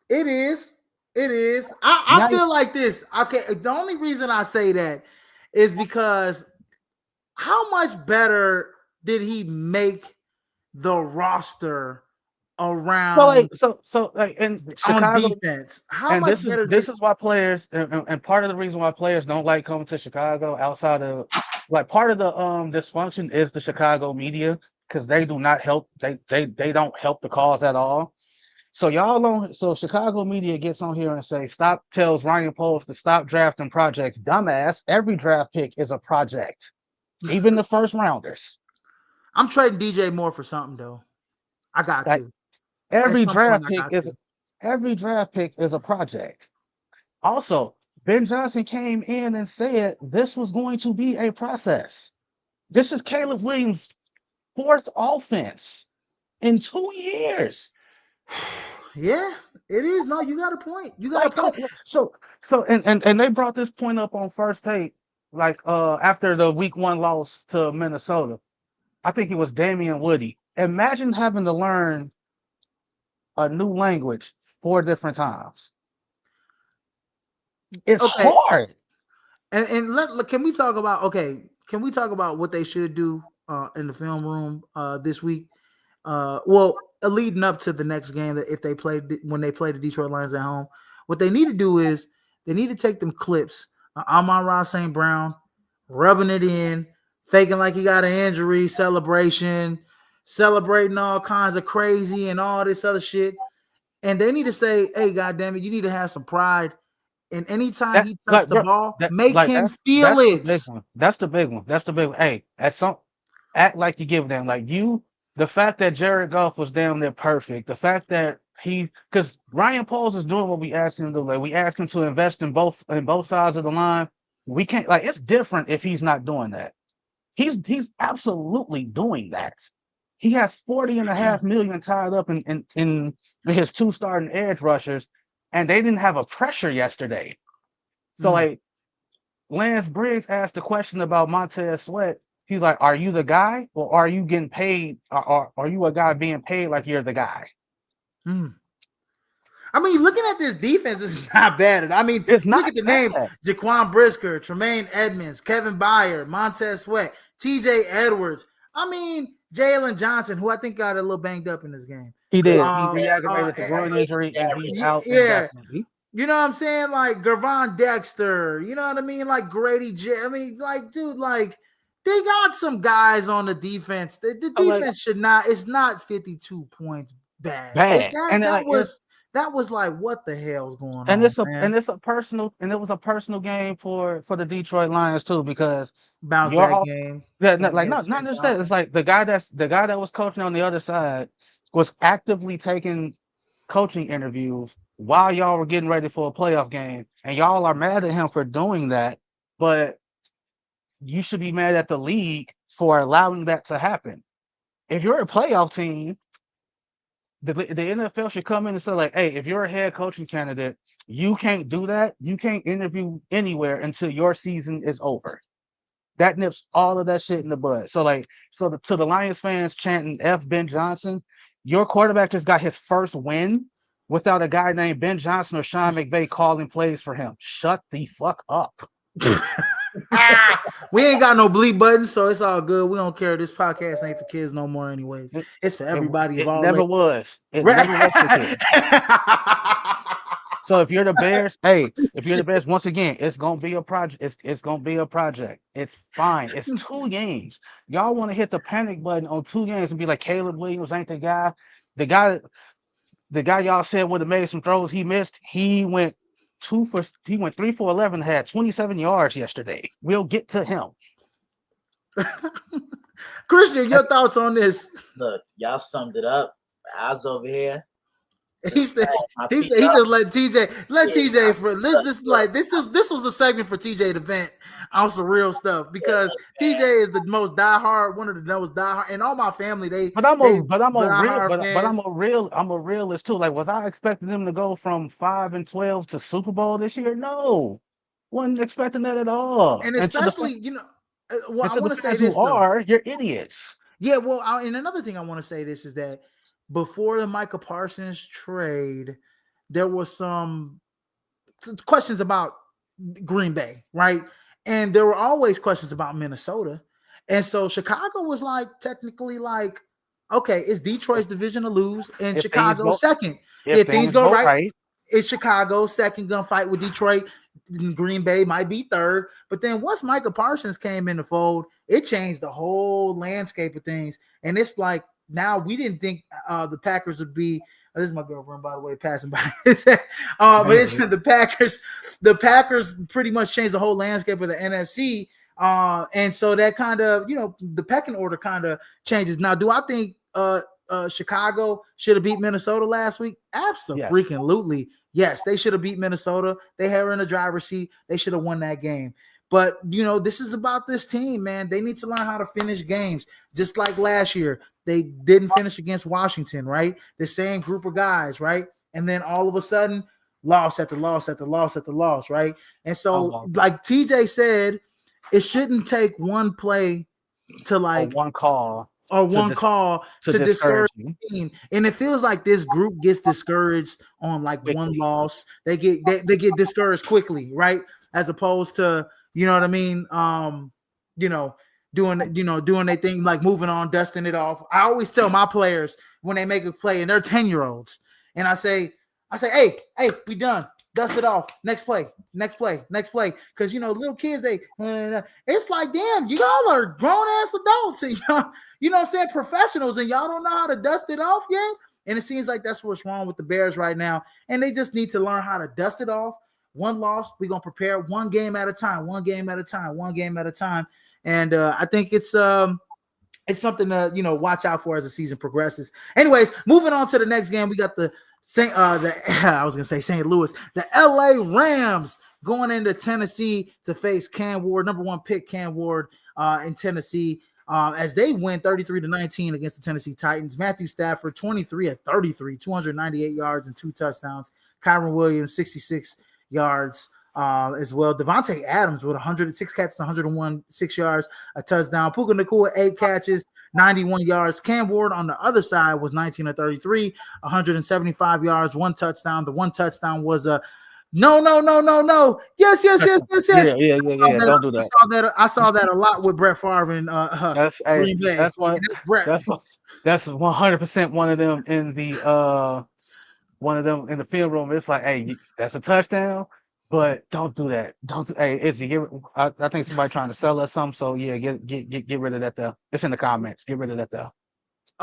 It is. It is. I feel like this. Okay, the only reason I say that is because how much better did he make the roster around
in Chicago,
on defense? How much better?
This is why players and part of the reason why players don't like coming to Chicago outside of like part of the dysfunction is the Chicago media because they do not help. They don't help the cause at all. So so Chicago media gets on here and tells Ryan Poles to stop drafting projects. Dumbass, every draft pick is a project. Even the first rounders.
I'm trading DJ Moore for something though. I got to.
Every draft pick is a project. Also, Ben Johnson came in and said this was going to be a process. This is Caleb Williams' 4th offense in 2 years.
Yeah, it is. No, you got a point. You got a point.
So and they brought this point up on First Take, like after the week 1 loss to Minnesota. I think it was Damian Woody. Imagine having to learn a new language 4 different times. It's hard.
And can we talk about what they should do in the film room this week? Leading up to the next game, that if they when they play the Detroit Lions at home, what they need to do is they need to take them clips. Amon-Ra St. Brown rubbing it in, faking like he got an injury, celebrating all kinds of crazy and all this other shit. And they need to say, "Hey, goddamn it, you need to have some pride." And anytime he touches the ball, make him feel it.
That's the big one. Hey, act like you give them the fact that Jared Goff was down there perfect. The fact that because Ryan Poles is doing what we asked him to do. Like we asked him to invest in both sides of the line. We can't it's different if he's not doing that. He's absolutely doing that. He has $40.5 million tied up in his 2 starting edge rushers, and they didn't have a pressure yesterday. So Lance Briggs asked a question about Montez Sweat. He's like, are you the guy, or are you getting paid, or are you a guy being paid like you're the guy?
I mean, looking at this defense is not bad. I mean,
It's
look
not
at the names:
bad.
Jaquan Brisker, Tremaine Edmonds, Kevin Byard, Montez Sweat, T.J. Edwards. I mean, Jalen Johnson, who I think got a little banged up in this game.
He did. He
Um,
re-aggravated the groin injury, and he's out
yeah,
indefinitely.
you know what I'm saying? Like Gervon Dexter, you know what I mean? Like Grady J. I mean, like, dude, like they got some guys on the defense. The defense
Like,
should not, it's not 52 points bad.
bad. And
That was like, what the hell's going
and
on, man?
it's a personal, and it was a personal game for the Detroit Lions too, because
Bounce
you're
back
all,
game.
yeah,
Against
not
Ben
just that. It's like the guy that was coaching on the other side was actively taking coaching interviews while y'all were getting ready for a playoff game, and y'all are mad at him for doing that, but you should be mad at the league for allowing that to happen. If you're a playoff team, the NFL should come in and say, like, hey, if you're a head coaching candidate, you can't do that. You can't interview anywhere until your season is over. That nips all of that shit in the bud. So, like, to the Lions fans chanting F Ben Johnson, your quarterback just got his first win without a guy named Ben Johnson or Sean McVay calling plays for him. Shut the fuck up.
We ain't got no bleep button, so it's all good. We don't care. This podcast ain't for kids no more, anyways. It's for everybody of
It
all
never
ages.
was. It never was for kids. So if you're the Bears, once again, it's gonna be a project. It's gonna be a project. It's fine. It's 2 games. Y'all want to hit the panic button on 2 games and be like, Caleb Williams ain't the guy. The guy y'all said would have made some throws he missed. He went 3 for 11, had 27 yards yesterday. We'll get to him.
Christian, your thoughts on this?
Look, y'all summed it up. Eyes over here.
He said he just let TJ for let's just like this was a segment for TJ to vent on some real stuff, because TJ is the most diehard, one of the most diehard, and all my family I'm
a realist too. Like, was I expecting them to go from 5-12 to Super Bowl this year? No, wasn't expecting that at all.
And especially, well, I want to say this
you're idiots.
Yeah, well, and another thing I want to say this is that before the Micah Parsons trade, there was some questions about Green Bay, right? And there were always questions about Minnesota. And so Chicago was like, technically like, okay, it's Detroit's division to lose and Chicago's second. If things go right, it's Chicago's second gunfight with Detroit. Green Bay might be third. But then once Micah Parsons came in the fold, it changed the whole landscape of things. And it's like, now we didn't think the Packers would be. This is my girlfriend, by the way, passing by. But it's the Packers. The Packers pretty much changed the whole landscape of the NFC, and so that kind of, the pecking order kind of changes. Now, do I think Chicago should have beat Minnesota last week? Absolutely, yes. They should have beat Minnesota. They had her in the driver's seat. They should have won that game. But, this is about this team, man. They need to learn how to finish games. Just like last year, they didn't finish against Washington, right? The same group of guys, right? And then all of a sudden, loss after loss after loss after loss, right? And so, like TJ said, it shouldn't take one play to
one call
to discourage the team. And it feels like this group gets discouraged on like one loss. They get discouraged quickly, right? As opposed to, you know what I mean? Doing their thing, like moving on, dusting it off. I always tell my players when they make a play, and they're 10-year-olds, and I say, hey, we done. Dust it off. Next play. Because little kids, it's like, damn, you all are grown ass adults, and you know what I'm saying, professionals, and y'all don't know how to dust it off yet. And it seems like that's what's wrong with the Bears right now, and they just need to learn how to dust it off. One loss, we're gonna prepare one game at a time. And I think it's something to watch out for as the season progresses. Anyways, moving on to the next game, we got the St. Louis, the LA Rams going into Tennessee to face Cam Ward, number 1 pick Cam Ward in Tennessee, as they win 33-19 against the Tennessee Titans. Matthew Stafford 23 of 33, 298 yards and 2 touchdowns. Kyron Williams 66 yards as well. Devontae Adams with 106 catches, 101 6 yards, a touchdown. Puka Nacua 8 catches, 91 yards. Cam Ward on the other side was 19 of 33, 175 yards, one touchdown. The one touchdown was a no, no, no, no, no. Yes, yes, yes, yes, yes.
Yeah. Don't do that.
I saw that a lot with Brett Favre and Green Bay.
That's one.
And Brett.
That's 100% one of them in the field room. It's like, hey, that's a touchdown, but don't do that. Don't. Hey, Izzy, I think somebody trying to sell us something. So yeah, get rid of that there. It's in the comments. Get rid of that there.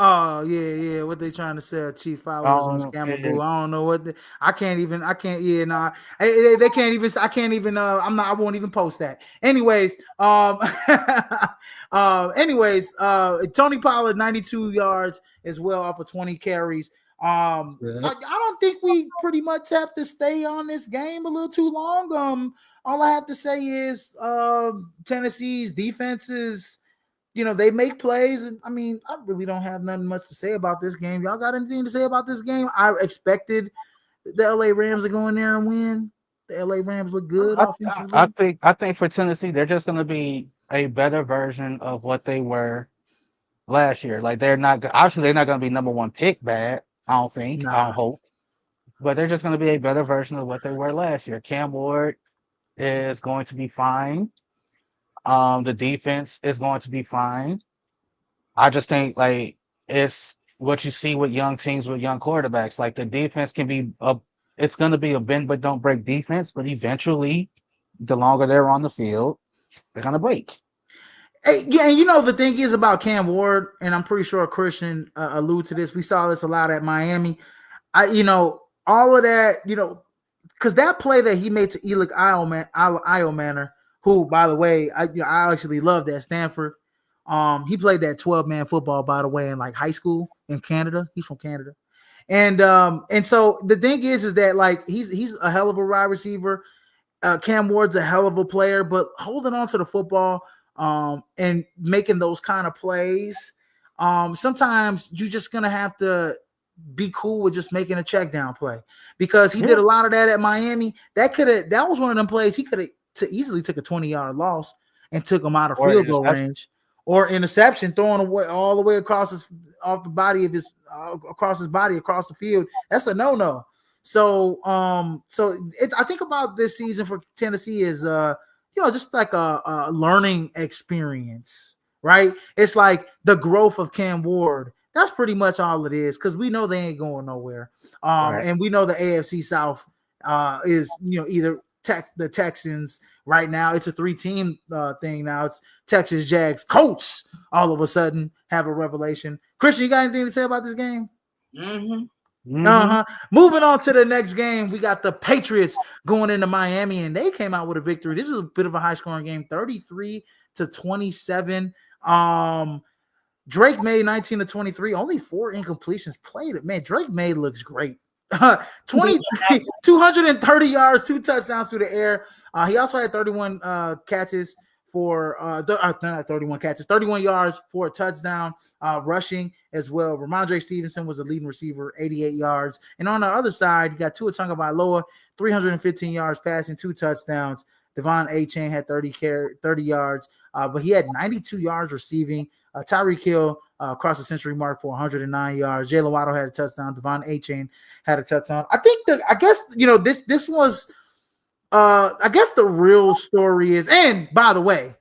Oh yeah. What they trying to sell? Chief followers on Scammable. I don't know what. I can't. Yeah, nah. They can't even. I can't even. I'm not. I won't even post that. Anyways. Tony Pollard 92 yards as well off of 20 carries. I don't think we pretty much have to stay on this game a little too long. All I have to say is Tennessee's defenses. They make plays, and I mean, I really don't have nothing much to say about this game. Y'all got anything to say about this game? I expected the LA Rams to go in there and win. The LA Rams look good offensively.
I think for Tennessee, they're just going to be a better version of what they were last year. Like they're not going to be number one pick bad. I don't think. I don't hope. But they're just going to be a better version of what they were last year. Cam Ward is going to be fine. The defense is going to be fine. I just think like it's what you see with young teams with young quarterbacks. Like the defense can be it's going to be a bend but don't break defense. But eventually, the longer they're on the field, they're going to break.
Hey, yeah, and the thing is about Cam Ward, and I'm pretty sure Christian alluded to this. We saw this a lot at Miami. All of that, because that play that he made to Elick Iomanner, who, by the way, I actually loved at Stanford. He played that 12-man football, by the way, in like high school in Canada. He's from Canada. And so the thing is that like he's a hell of a wide receiver. Cam Ward's a hell of a player, but holding on to the football and making those kind of plays, sometimes you're just gonna have to be cool with just making a check down play, because he did a lot of that at Miami. That was one of them plays he could have easily took a 20-yard loss and took him out of field goal range, or interception, throwing away all the way across his body across the field. That's a no. So I think about this season for Tennessee is just like a learning experience, right? It's like the growth of Cam Ward. That's pretty much all it is, because we know they ain't going nowhere. And we know the AFC South is either the Texans right now. It's a 3-team thing now. It's Texas, Jags, Colts. All of a sudden have a revelation. Christian, you got anything to say about this game? Moving on to the next game, we got the Patriots going into Miami, and they came out with a victory. This is a bit of a high-scoring game, 33-27. Drake May 19 of 23, only 4 incompletions played. Man, Drake May looks great. 230 yards, 2 touchdowns through the air. He also had 31 catches for 31 yards for a touchdown, rushing as well. Ramondre Stevenson was the leading receiver, 88 yards. And on the other side, you got Tua Tagovailoa, 315 yards passing, 2 touchdowns. Devon Achane had 30 yards, but he had 92 yards receiving. Tyreek Hill crossed the century mark for 109 yards. Jalen Waddle had a touchdown. Devon Achane had a touchdown. I guess this was I guess the real story is, and by the way,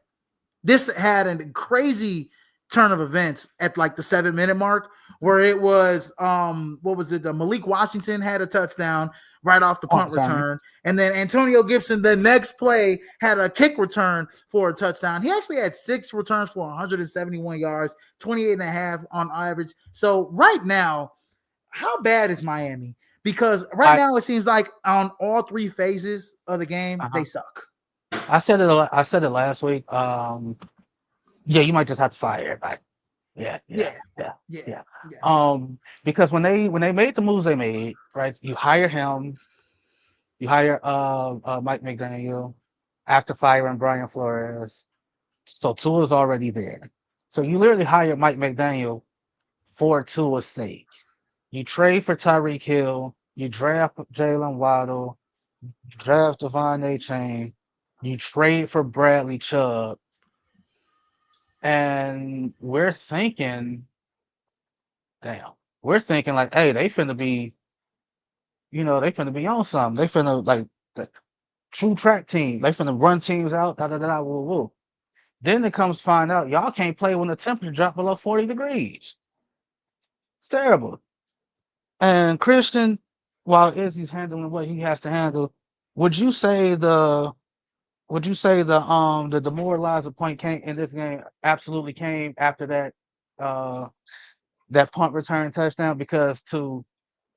this had a crazy turn of events at like the 7-minute mark, where it was what was it? Malik Washington had a touchdown right off the punt return, and then Antonio Gibson the next play had a kick return for a touchdown. He actually had 6 returns for 171 yards, 28.5 on average. So right now, how bad is Miami? Because now it seems like on all 3 phases of the game, they suck.
I said it last week. You might just have to fire everybody. Yeah. Because when they made the moves they made, right? You hire him, you hire Mike McDaniel after firing Brian Flores. So Tua's already there. So you literally hire Mike McDaniel for Tua's sake. You trade for Tyreek Hill, you draft Jalen Waddle, draft Devon A-Chain, you trade for Bradley Chubb, and damn, we're thinking like, hey, they finna be, they finna be on something. They finna like the true track team. They finna run teams out, da da da da, woo woo. Then it comes to find out y'all can't play when the temperature drop below 40 degrees. It's terrible. And Christian, while Izzy's handling what he has to handle, would you say the the demoralizer point came in this game absolutely came after uh that punt return touchdown? Because to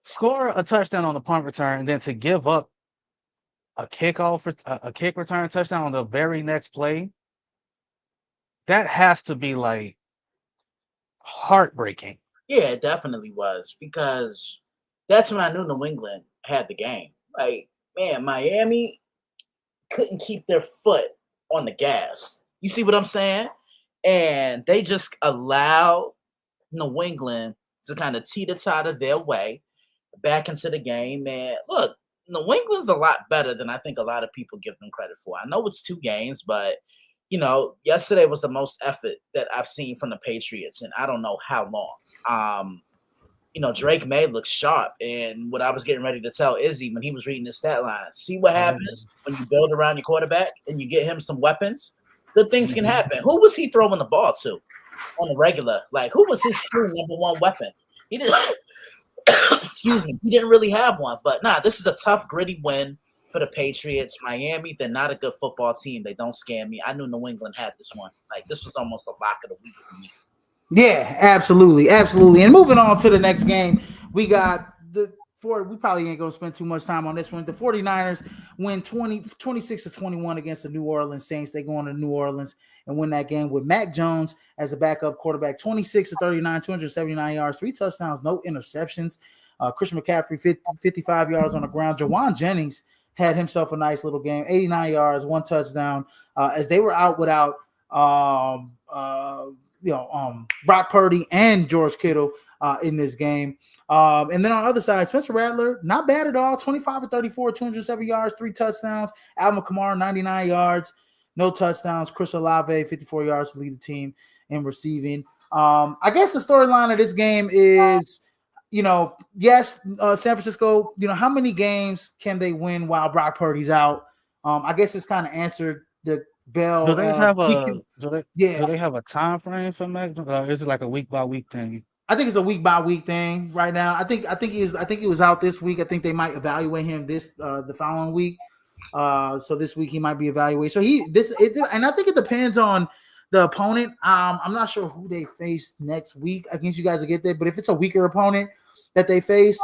score a touchdown on the punt return and then to give up a kick return touchdown on the very next play, that has to be like heartbreaking.
Yeah, it definitely was because that's when I knew New England had the game. Like, man, Miami couldn't keep their foot on the gas. You see what I'm saying? And they just allowed New England to kind of teeter-totter their way back into the game. And look, New England's a lot better than I think a lot of people give them credit for. I know it's 2 games, but yesterday was the most effort that I've seen from the Patriots in I don't know how long. Drake May looks sharp. And what I was getting ready to tell Izzy when he was reading the stat line, see what happens when you build around your quarterback and you get him some weapons. Good things can happen. Who was he throwing the ball to on the regular? Like, who was his true number one weapon? He didn't. Excuse me. He didn't really have one. But nah, this is a tough, gritty win for the Patriots. Miami, they're not a good football team. They don't scare me. I knew New England had this one. Like, this was almost a lock of the week for me.
Yeah, absolutely. Absolutely. And moving on to the next game, we got we probably ain't going to spend too much time on this one. The 49ers win 26-21 against the New Orleans Saints. They go on to New Orleans and win that game with Mac Jones as the backup quarterback, 26-39, 279 yards, 3 touchdowns, no interceptions. Christian McCaffrey, 55 yards on the ground. Jawan Jennings had himself a nice little game, 89 yards, 1 touchdown, as they were out without Brock Purdy and George Kittle in this game. And then on the other side, Spencer Rattler, not bad at all, 25-34, 207 yards, 3 touchdowns. Alvin Kamara, 99 yards, no touchdowns. Chris Olave, 54 yards to lead the team in receiving. I guess the storyline of this game is, yes, San Francisco, how many games can they win while Brock Purdy's out? I guess it's kind of answered the bell.
Do they have a time frame for Mac? Or is it like a week by week thing?
I think it's a week by week thing right now. I think he was out this week. I think they might evaluate him the following week. So this week he might be evaluated. So and I think it depends on the opponent. I'm not sure who they face next week. I guess you guys will get there. But if it's a weaker opponent that they face,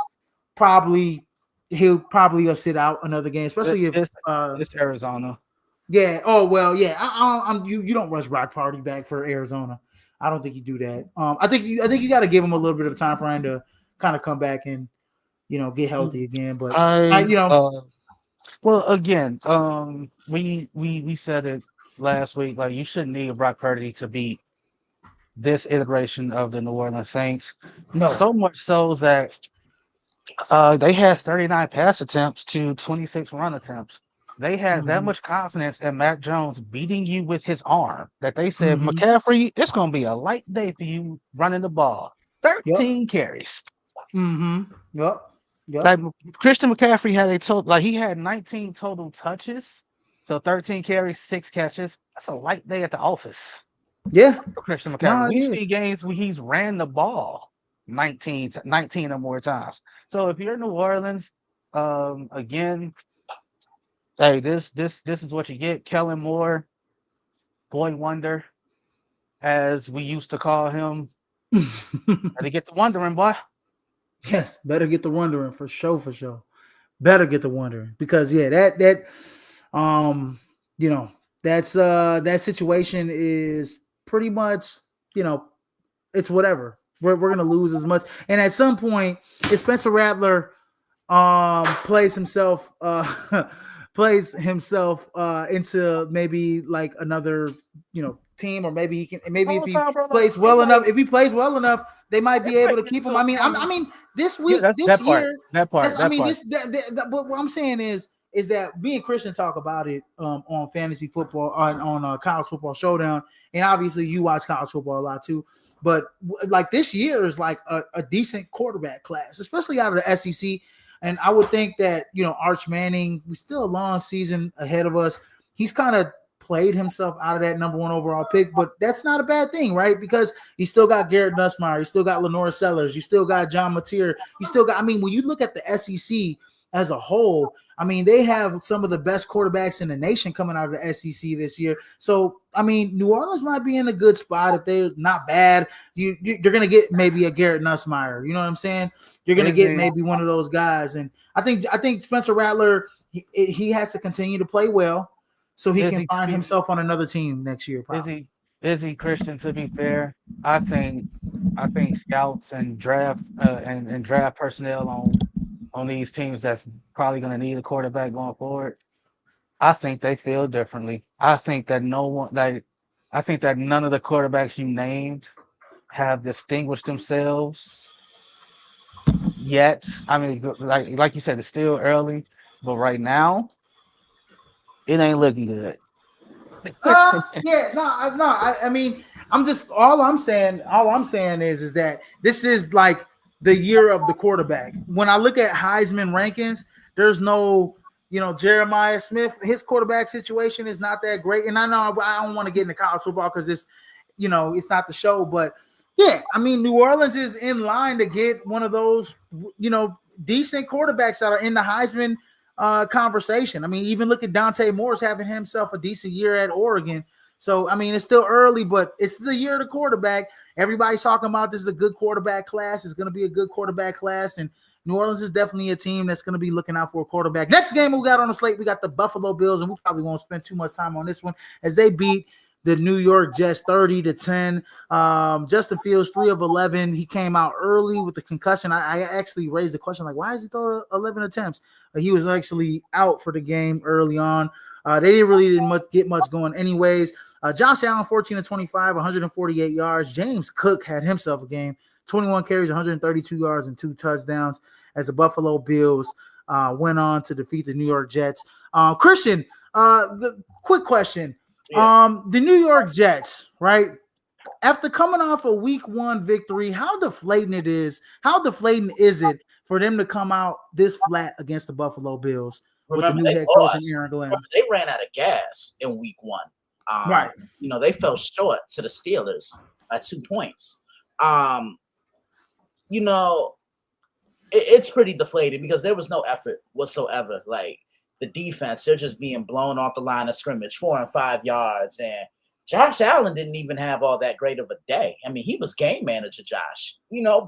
he'll probably sit out another game, especially if
it's Arizona.
Yeah. Oh well. Yeah. You don't rush Brock Purdy back for Arizona. I don't think you do that. I think you got to give him a little bit of time for him to kind of come back and get healthy again. But
well, again, we said it last week. Like, you shouldn't need Brock Purdy to beat this iteration of the New Orleans Saints.
No.
So much so that they had 39 pass attempts to 26 run attempts. They had that much confidence in Mac Jones beating you with his arm that they said, McCaffrey, it's going to be a light day for you running the ball. 13 carries.
Yep.
Like, Christian McCaffrey had 19 total touches. So 13 carries, 6 catches. That's a light day at the office.
Yeah.
For Christian McCaffrey. We've seen games where he's ran the ball 19 or more times. So if you're New Orleans, again, hey, this is what you get. Kellen Moore, Boy Wonder, as we used to call him. Better get the wondering, boy.
Yes, better get the wondering for sure. Better get the wondering because that situation is pretty much it's whatever. We're gonna lose as much, and at some point, if Spencer Rattler plays himself into maybe like another team, or maybe if he plays well enough, they might be able to keep him. I mean, this week, this year, that part. But what I'm saying is, is that me and Christian talk about it on fantasy football on college football showdown, and obviously you watch college football a lot too. But like this year is like a decent quarterback class, especially out of the SEC. And I would think that Arch Manning, we still a long season ahead of us. He's kind of played himself out of that number 1 overall pick, but that's not a bad thing, right? Because you still got Garrett Nussmeier, you still got Lenore Sellers, you still got John Mateer, you still got. I mean, when you look at the SEC as a whole, I mean, they have some of the best quarterbacks in the nation coming out of the SEC this year. So, I mean, New Orleans might be in a good spot if they're not bad. You're going to get maybe a Garrett Nussmeier. You know what I'm saying? You're going to get maybe one of those guys. And I think Spencer Rattler, he has to continue to play well so he can find himself on another team next year. Probably.
Is he Christian? To be fair, I think scouts and draft and draft personnel on these teams that's probably going to need a quarterback going forward, I think they feel differently. I think that none of the quarterbacks you named have distinguished themselves yet. I mean, like you said, it's still early, but right now, it ain't looking good.
I mean, all I'm saying is that this is like the year of the quarterback. When I look at Heisman rankings, there's no, Jeremiah Smith, his quarterback situation is not that great. And I know I don't want to get into college football because it's not the show, but yeah, I mean, New Orleans is in line to get one of those, decent quarterbacks that are in the Heisman conversation. I mean, even look at Dante Moore's having himself a decent year at Oregon. So, I mean, it's still early, but it's the year of the quarterback. Everybody's talking about this is a good quarterback class. It's going to be a good quarterback class. And New Orleans is definitely a team that's going to be looking out for a quarterback. Next game we got on the slate, we got the Buffalo Bills, and we probably won't spend too much time on this one as they beat the New York Jets 30-10. Justin Fields, 3 of 11. He came out early with the concussion. I actually raised the question, like, why is he throwing 11 attempts? He was actually out for the game early on. They didn't get much going anyways. Josh Allen, 14-25, 148 yards. James Cook had himself a game, 21 carries, 132 yards, and 2 touchdowns as the Buffalo Bills went on to defeat the New York Jets. Christian, quick question. Yeah. The New York Jets, right? After coming off a week 1 victory, how deflating is it for them to come out this flat against the Buffalo Bills with the new head coach and Aaron Glenn?
They ran out of gas in week 1.
Right.
They fell short to the Steelers by 2 points. It's pretty deflating because there was no effort whatsoever. Like, the defense, they're just being blown off the line of scrimmage, 4 and 5 yards. And Josh Allen didn't even have all that great of a day. I mean, he was game manager, Josh,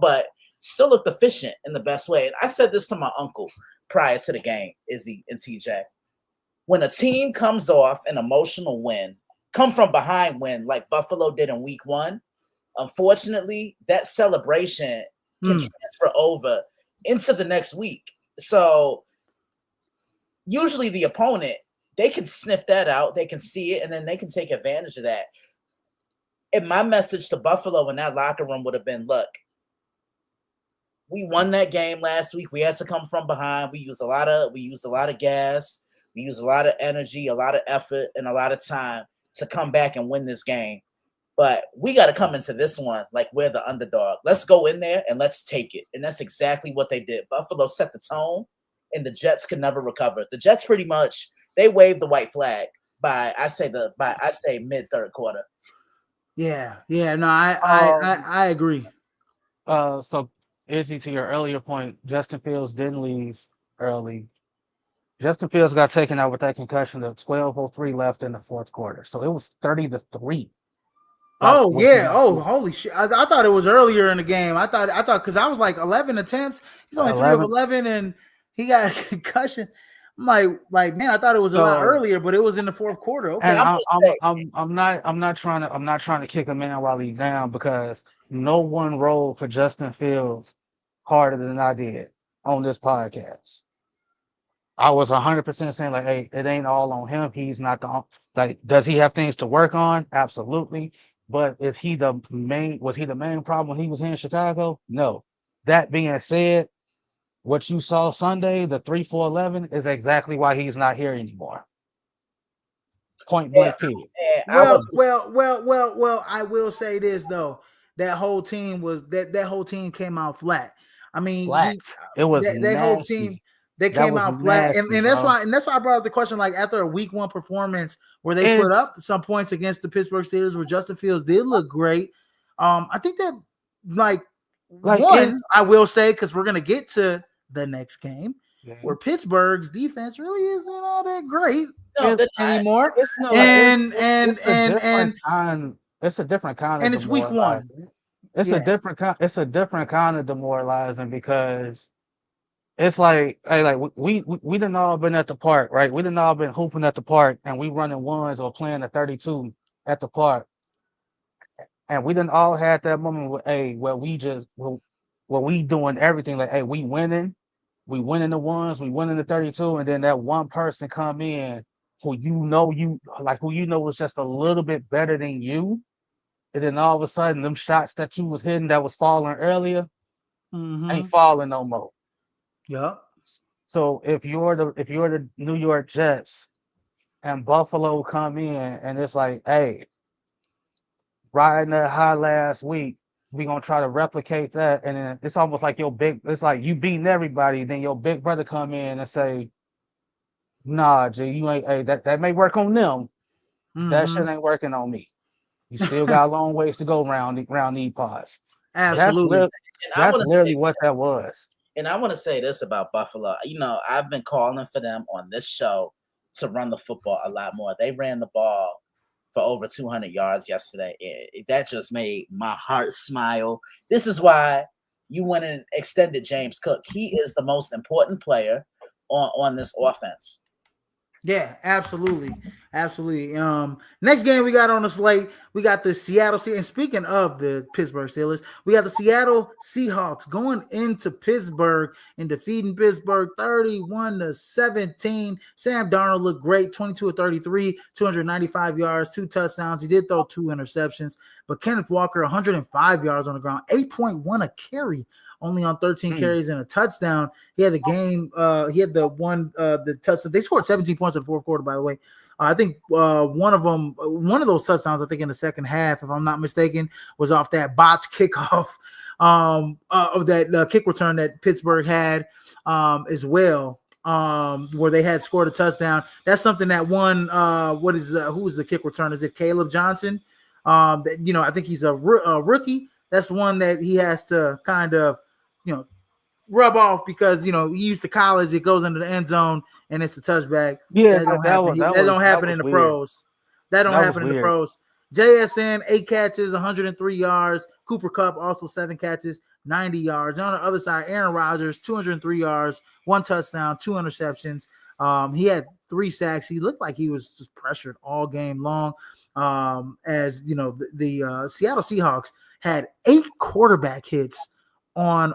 but still looked efficient in the best way. And I said this to my uncle prior to the game, Izzy and TJ. When a team comes off an emotional win, come from behind win like Buffalo did in week 1, unfortunately, that celebration can transfer over into the next week. So usually the opponent, they can sniff that out, they can see it, and then they can take advantage of that. And my message to Buffalo in that locker room would have been, look, we won that game last week. We had to come from behind. We used a lot of gas. We used a lot of energy, a lot of effort, and a lot of time to come back and win this game. But we got to come into this one like we're the underdog. Let's go in there and let's take it. And that's exactly what they did. Buffalo set the tone, and the Jets could never recover. The Jets pretty much, they waved the white flag by mid-third quarter.
Yeah. No, I agree.
So Izzy, to your earlier point, Justin Fields didn't leave early. Justin Fields got taken out with that concussion of 12:03 left in the fourth quarter. So it was 30-3.
Oh, yeah. Oh, holy shit. I thought it was earlier in the game. I thought because I was like 11 attempts. He's only 3 of 11 and he got a concussion. I'm like, man, I thought it was a lot earlier, but it was in the fourth quarter. Okay.
I'm not trying to kick a man while he's down, because no one rolled for Justin Fields harder than I did on this podcast. I was 100% saying, like, hey, it ain't all on him. He's not does he have things to work on? Absolutely. But was he the main problem when he was here in Chicago? No. That being said, what you saw Sunday, the 3-4-11, is exactly why he's not here anymore. Point
And,
blank period.
and I
Well,
was
well, well, well, well. I will say this though, that whole team was that whole team came out flat. I mean,
Flat. It was
that whole team
nasty.
they
That
came
was
out flat,
nasty,
and
bro.
that's why I brought up the question. Like after a week one performance where they put
It's
up some points against the Pittsburgh Steelers, where Justin Fields did look great. I think that like
like in
one, I will say because we're gonna get to the next game where
game.
Pittsburgh's defense really isn't all that great
no,
It's
anymore,
it's no like
and
it's a different kind. It's a different kind of
and it's week one.
demoralizing. It's a
Yeah.
different kind. It's a different kind of demoralizing because it's like, hey, like we done all been at the park, right? We done all been hooping at the park, and we running ones or playing a 32 at the park, and we done all had that moment where, hey, where we just where we doing everything like, hey, we winning the ones, we winning the 32, and then that one person come in who you know was just a little bit better than you, and then all of a sudden them shots that you was hitting that was falling earlier ain't
Mm-hmm.
falling no more.
Yep.
So if you're the New York Jets and Buffalo come in and it's like, hey, riding that high last week, we gonna try to replicate that, and then it's almost like it's like you beating everybody, then your big brother come in and say, nah, G, you ain't, hey, that may work on them, that
Mm-hmm.
shit ain't working on me. You still got a long ways to go round these pods. That's
Absolutely.
lit.
and I
That's
want to
literally
say
what that was.
and I want to say this about Buffalo. I've been calling for them on this show to run the football a lot more. They ran the ball for over 200 yards yesterday. That just made my heart smile. This is why you went and extended James Cook. He is the most important player on this offense.
Yeah, absolutely. Absolutely. Next game we got on the slate, we got the Seattle Sea. And speaking of the Pittsburgh Steelers, we got the Seattle Seahawks going into Pittsburgh and defeating Pittsburgh 31-17. Sam Darnold looked great, 22 of 33, 295 yards, 2 touchdowns. He did throw 2 interceptions, but Kenneth Walker, 105 yards on the ground, 8.1 a carry, only on 13 carries and a touchdown. He had the game. He had the touchdown. They scored 17 points in the fourth quarter, by the way. I think one of those touchdowns, I think in the second half, if I'm not mistaken, was off that botched kickoff of that kick return that Pittsburgh had as well, where they had scored a touchdown. That's something that won. Who is the kick return? Is it Caleb Johnson? I think he's a rookie. That's one that he has to kind of, rub off because he used to college. It goes into the end zone and it's a touchback.
Yeah,
That don't
that
happen.
was that
That
was
don't
that
happen
was
in the
weird.
pros. That don't
That was
happen in the
weird.
pros. JSN 8 catches, 103 yards. Cooper Kupp also 7 catches, 90 yards. On the other side, Aaron Rodgers 203 yards, 1 touchdown, 2 interceptions. He had 3 sacks. He looked like he was just pressured all game long. As you know, the Seattle Seahawks had 8 quarterback hits on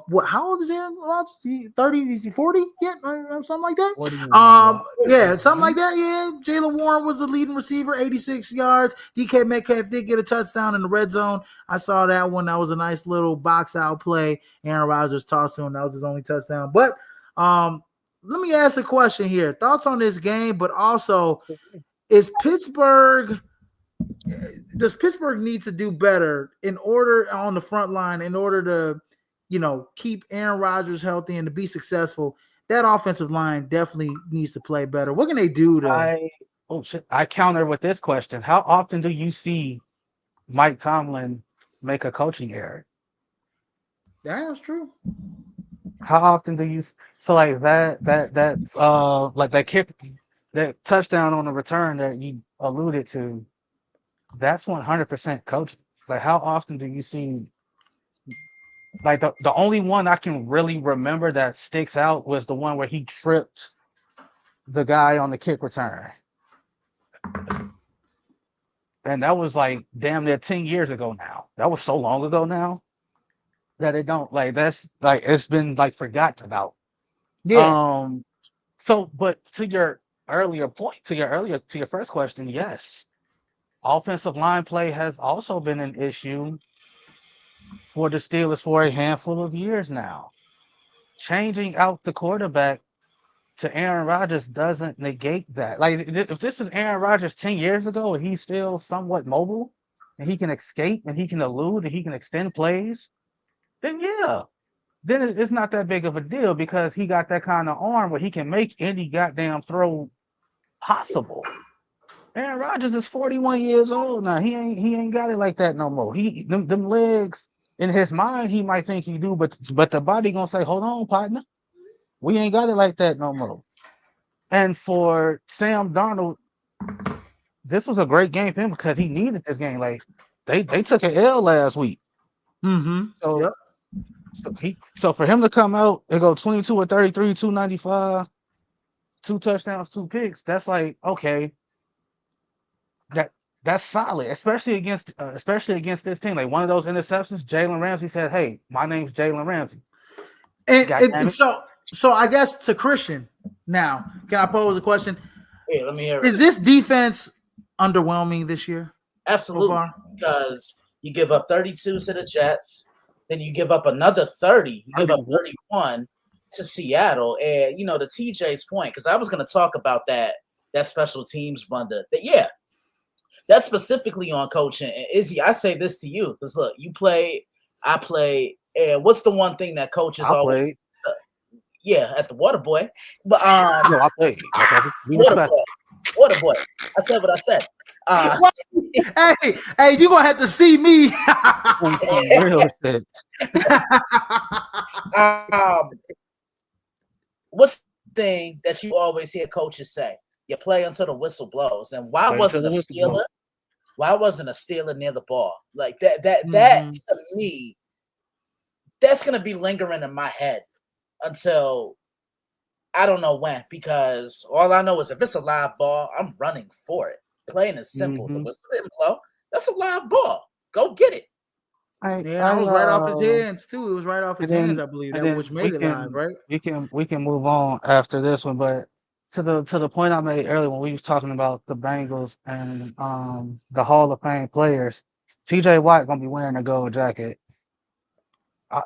what? How old is Aaron Rodgers? He 30? Is he 40 yet, or something like that? Yeah, something like that. Yeah, Jalen Warren was the leading receiver, 86 yards. DK Metcalf did get a touchdown in the red zone. I saw that one. That was a nice little box out play. Aaron Rodgers tossed to him. That was his only touchdown. But let me ask a question here. Thoughts on this game, but also is Pittsburgh does Pittsburgh need to do better in order on the front line in order to, keep Aaron Rodgers healthy and to be successful? That offensive line definitely needs to play better. What can they do to?
I counter with this question. How often do you see Mike Tomlin make a coaching error?
That's true.
How often do you so like like that touchdown on the return that you alluded to, that's 100% coaching. Like how often do you see like the only one I can really remember that sticks out was the one where he tripped the guy on the kick return. And that was like damn near 10 years ago now. That was so long ago now that it don't like that's like it's been like forgotten about.
Yeah.
But to your earlier point, to your first question, yes. Offensive line play has also been an issue for the Steelers for a handful of years now. changing out the quarterback to Aaron Rodgers doesn't negate that. Like if this is Aaron Rodgers 10 years ago and he's still somewhat mobile and he can escape and he can elude and he can extend plays, then yeah, then it's not that big of a deal because he got that kind of arm where he can make any goddamn throw possible. Aaron Rodgers is 41 years old now. He ain't got it like that no more. Them legs in his mind he might think he do, but the body gonna say, hold on, partner, we ain't got it like that no more. And for Sam Darnold, this was a great game for him because he needed this game. Like they took an L last week.
Mm-hmm.
So
Yep.
so for him to come out and go 22 or 33, 295, 2 touchdowns, 2 picks, that's like, okay, that that's solid, especially against this team. Like one of those interceptions, Jalen Ramsey said, "Hey, my name's Jalen Ramsey." God damn
And
it.
so I guess to Christian now, can I pose a question?
Hey, let me hear
Is
it.
this defense underwhelming this year?
Absolutely,
far?
because you give up 32 to the Jets, then you give up another 30. You give up 31 to Seattle, and to TJ's point, because I was going to talk about that special teams blunder. Yeah, that's specifically on coaching. And Izzy, I say this to you because look, you play, I play, and what's the one thing that coaches
I
always?
played.
Yeah, as the water boy, but
No, I played. Okay.
water boy. I said what I said.
Hey, you gonna have to see me.
Some real shit.
What's the thing that you always hear coaches say? You play until the whistle blows. And why wasn't a Steeler? Why wasn't a Steeler near the ball? Like that to me, that's gonna be lingering in my head until I don't know when, because all I know is if it's a live ball, I'm running for it. Plain and simple. The whistle didn't blow. That's a live ball. Go get it.
It was right off his hands too. It was right off his hands, I believe, which made it live, right?
We can move on after this one, but to the point I made earlier when we was talking about the Bengals and the Hall of Fame players, TJ Watt gonna be wearing a gold jacket.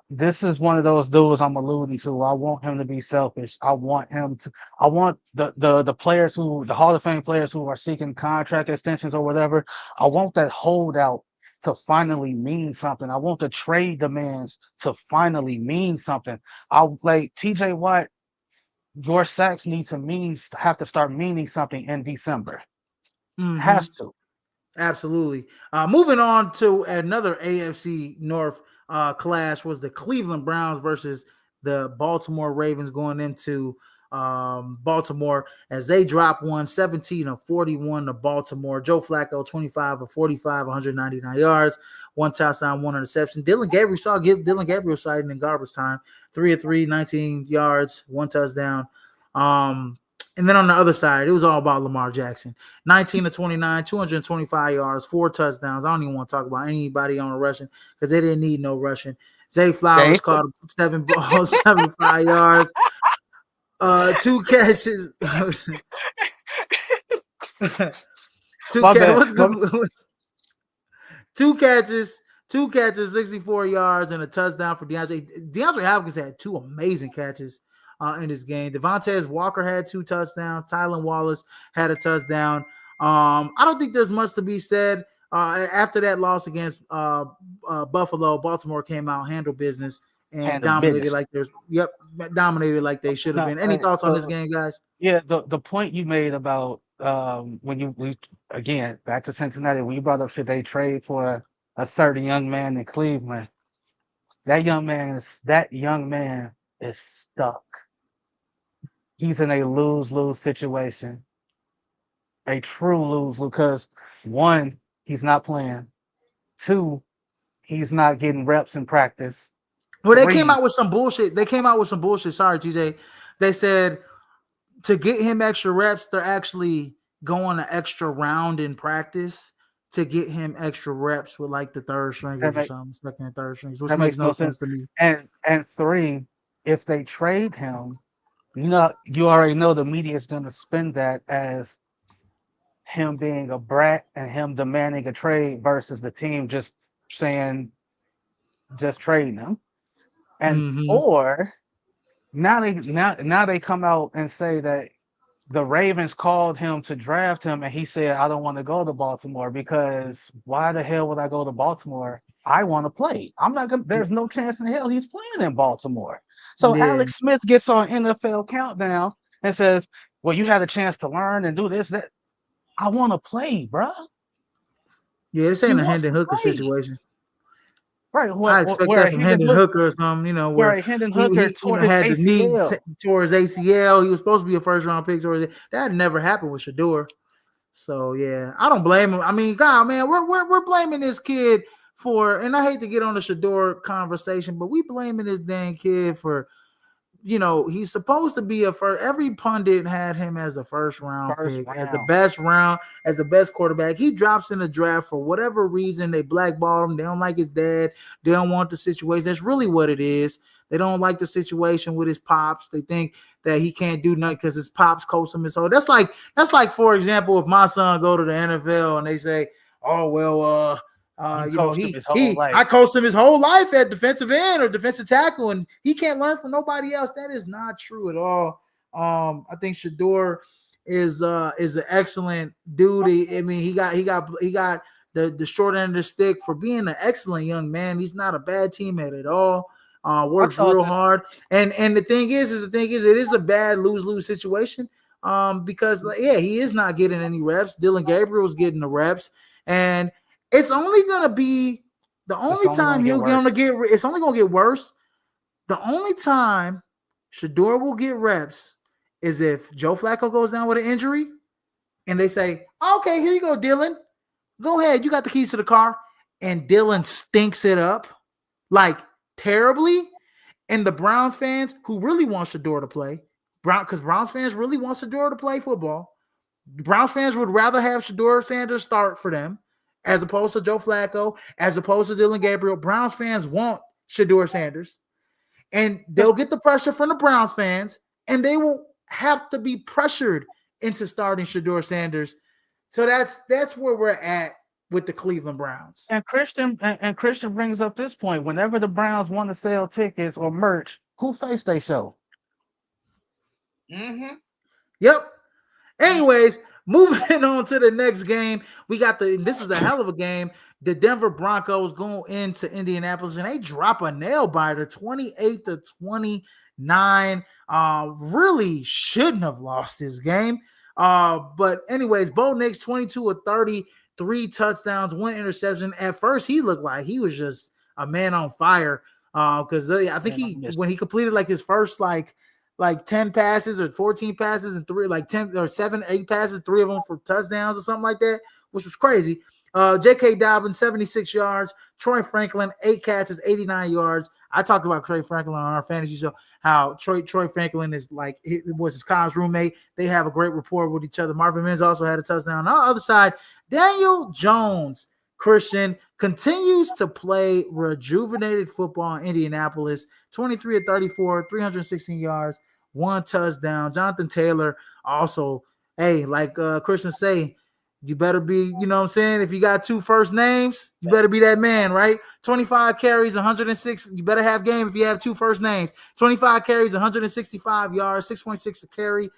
This is one of those dudes I'm alluding to. I want him to be selfish. I want the players the Hall of Fame players who are seeking contract extensions or whatever. I want that holdout to finally mean something. I want the trade demands to finally mean something. I like TJ Watt. Your sacks have to start meaning something in December. Has to.
Absolutely. Moving on to another AFC North clash was the Cleveland Browns versus the Baltimore Ravens going into Baltimore as they dropped 17-41 to Baltimore. Joe Flacco 25 of 45, 199 yards, 1 touchdown, 1 interception. Dylan Gabriel siding in garbage time, 3 of 3, 19 yards, 1 touchdown. And then on the other side, it was all about Lamar Jackson. 19-29, 225 yards, 4 touchdowns. I don't even want to talk about anybody on the rushing because they didn't need no rushing. Zay Flowers caught 7 balls, 75 yards, 2 catches. 2 catches, 64 yards, and a touchdown for DeAndre. DeAndre Hopkins had 2 amazing catches in this game. Devontae Walker had 2 touchdowns. Tylan Wallace had a touchdown. I don't think there's much to be said. After that loss against Buffalo, Baltimore came out, handled business, and dominated like they should have been. Any thoughts on this game, guys?
Yeah, the point you made about when we again back to Cincinnati, when you brought up should they trade for a certain young man in Cleveland, that young man is stuck. He's in a lose-lose situation, a true lose-lose, because 1, he's not playing. 2, he's not getting reps in practice.
Well, they came out with some bullshit. Sorry, TJ. They said to get him extra reps, they're actually going an extra round in practice to get him extra reps with like the third stringers or something, second and third strings, which makes no sense to me.
And 3, if they trade him, you already know the media is going to spin that as him being a brat and him demanding a trade versus the team just saying, just trading him. And 4, now they come out and say that the Ravens called him to draft him, and he said, "I don't want to go to Baltimore because why the hell would I go to Baltimore? I want to play. I'm not gonna. There's no chance in hell he's playing in Baltimore." So
Yeah,
Alex Smith gets on NFL Countdown and says, "Well, you had a chance to learn and do this, that. I want to play, bruh.
yeah. This
He
ain't a
wants
Hendon
to
Hooker
play,
situation.
right?
I expect that from Hendon Hooker or something,
Where
where
a Hendon Hooker
he
tore his
had the knee
ACL.
towards ACL. He was supposed to be a first round pick, or that never happened with Shador. So yeah, I don't blame him. I mean, God, man, we're blaming this kid for, and I hate to get on the Shador conversation, but we blaming this dang kid for, he's supposed to be a first. Every pundit had him as a first round
First
pick,
round.
as the best quarterback. He drops in the draft for whatever reason. They blackball him. They don't like his dad. They don't want the situation. That's really what it is. They don't like the situation with his pops. They think that he can't do nothing because his pops coach him his whole. That's like, for example, if my son go to the NFL and they say, "Oh well,
You coached him his whole life.
I coached him his whole life at defensive end or defensive tackle, and he can't learn from nobody else." That is not true at all. I think Shador is an excellent dude. I mean, he got the short end of the stick for being an excellent young man. He's not a bad teammate at all.
I
Works
thought
real
this.
hard, and the thing is, it is a bad lose situation. Because yeah, he is not getting any reps. Dylan Gabriel's getting the reps, and it's only gonna be the
It's
only
only going
time
to get
he'll gonna
worse.
get. It's only gonna get worse. The only time Shador will get reps is if Joe Flacco goes down with an injury, and they say, "Okay, here you go, Dylan. Go ahead. You got the keys to the car," and Dylan stinks it up like terribly. And the Browns fans who really want Shador to play, because Browns fans really want Shador to play football. Browns fans would rather have Shador Sanders start for them as opposed to Joe Flacco, as opposed to Dylan Gabriel. Browns fans want Shador Sanders, and they'll get the pressure from the Browns fans, and they will have to be pressured into starting Shador Sanders. So that's where we're at with the Cleveland Browns.
And Christian brings up this point. Whenever the Browns want to sell tickets or merch, who face they show?
Mm-hmm.
Yep. Anyways, moving on to the next game, we got this was a hell of a game. The Denver Broncos go into Indianapolis and they drop a nail biter, 28-29. Really shouldn't have lost this game. But anyways, Bo Nix, 22 of 30, 3 touchdowns, 1 interception. At first, he looked like he was just a man on fire. Because I think when he completed like his first like 10 passes or 14 passes and 10 or 7, 8 passes, 3 of them for touchdowns or something like that, which was crazy. J.K. Dobbins, 76 yards. Troy Franklin, 8 catches, 89 yards. I talked about Troy Franklin on our fantasy show, how Troy Franklin is like, it was his college roommate. They have a great rapport with each other. Marvin Mims also had a touchdown. On the other side, Daniel Jones, Christian, continues to play rejuvenated football in Indianapolis. 23 of 34, 316 yards, 1 touchdown. Jonathan Taylor also, hey, like Christian say, you better be, you know what I'm saying? If you got 2 first names, you better be that man, right? 25 carries, 106. You better have game if you have 2 first names. 25 carries, 165 yards, 6.6 a carry.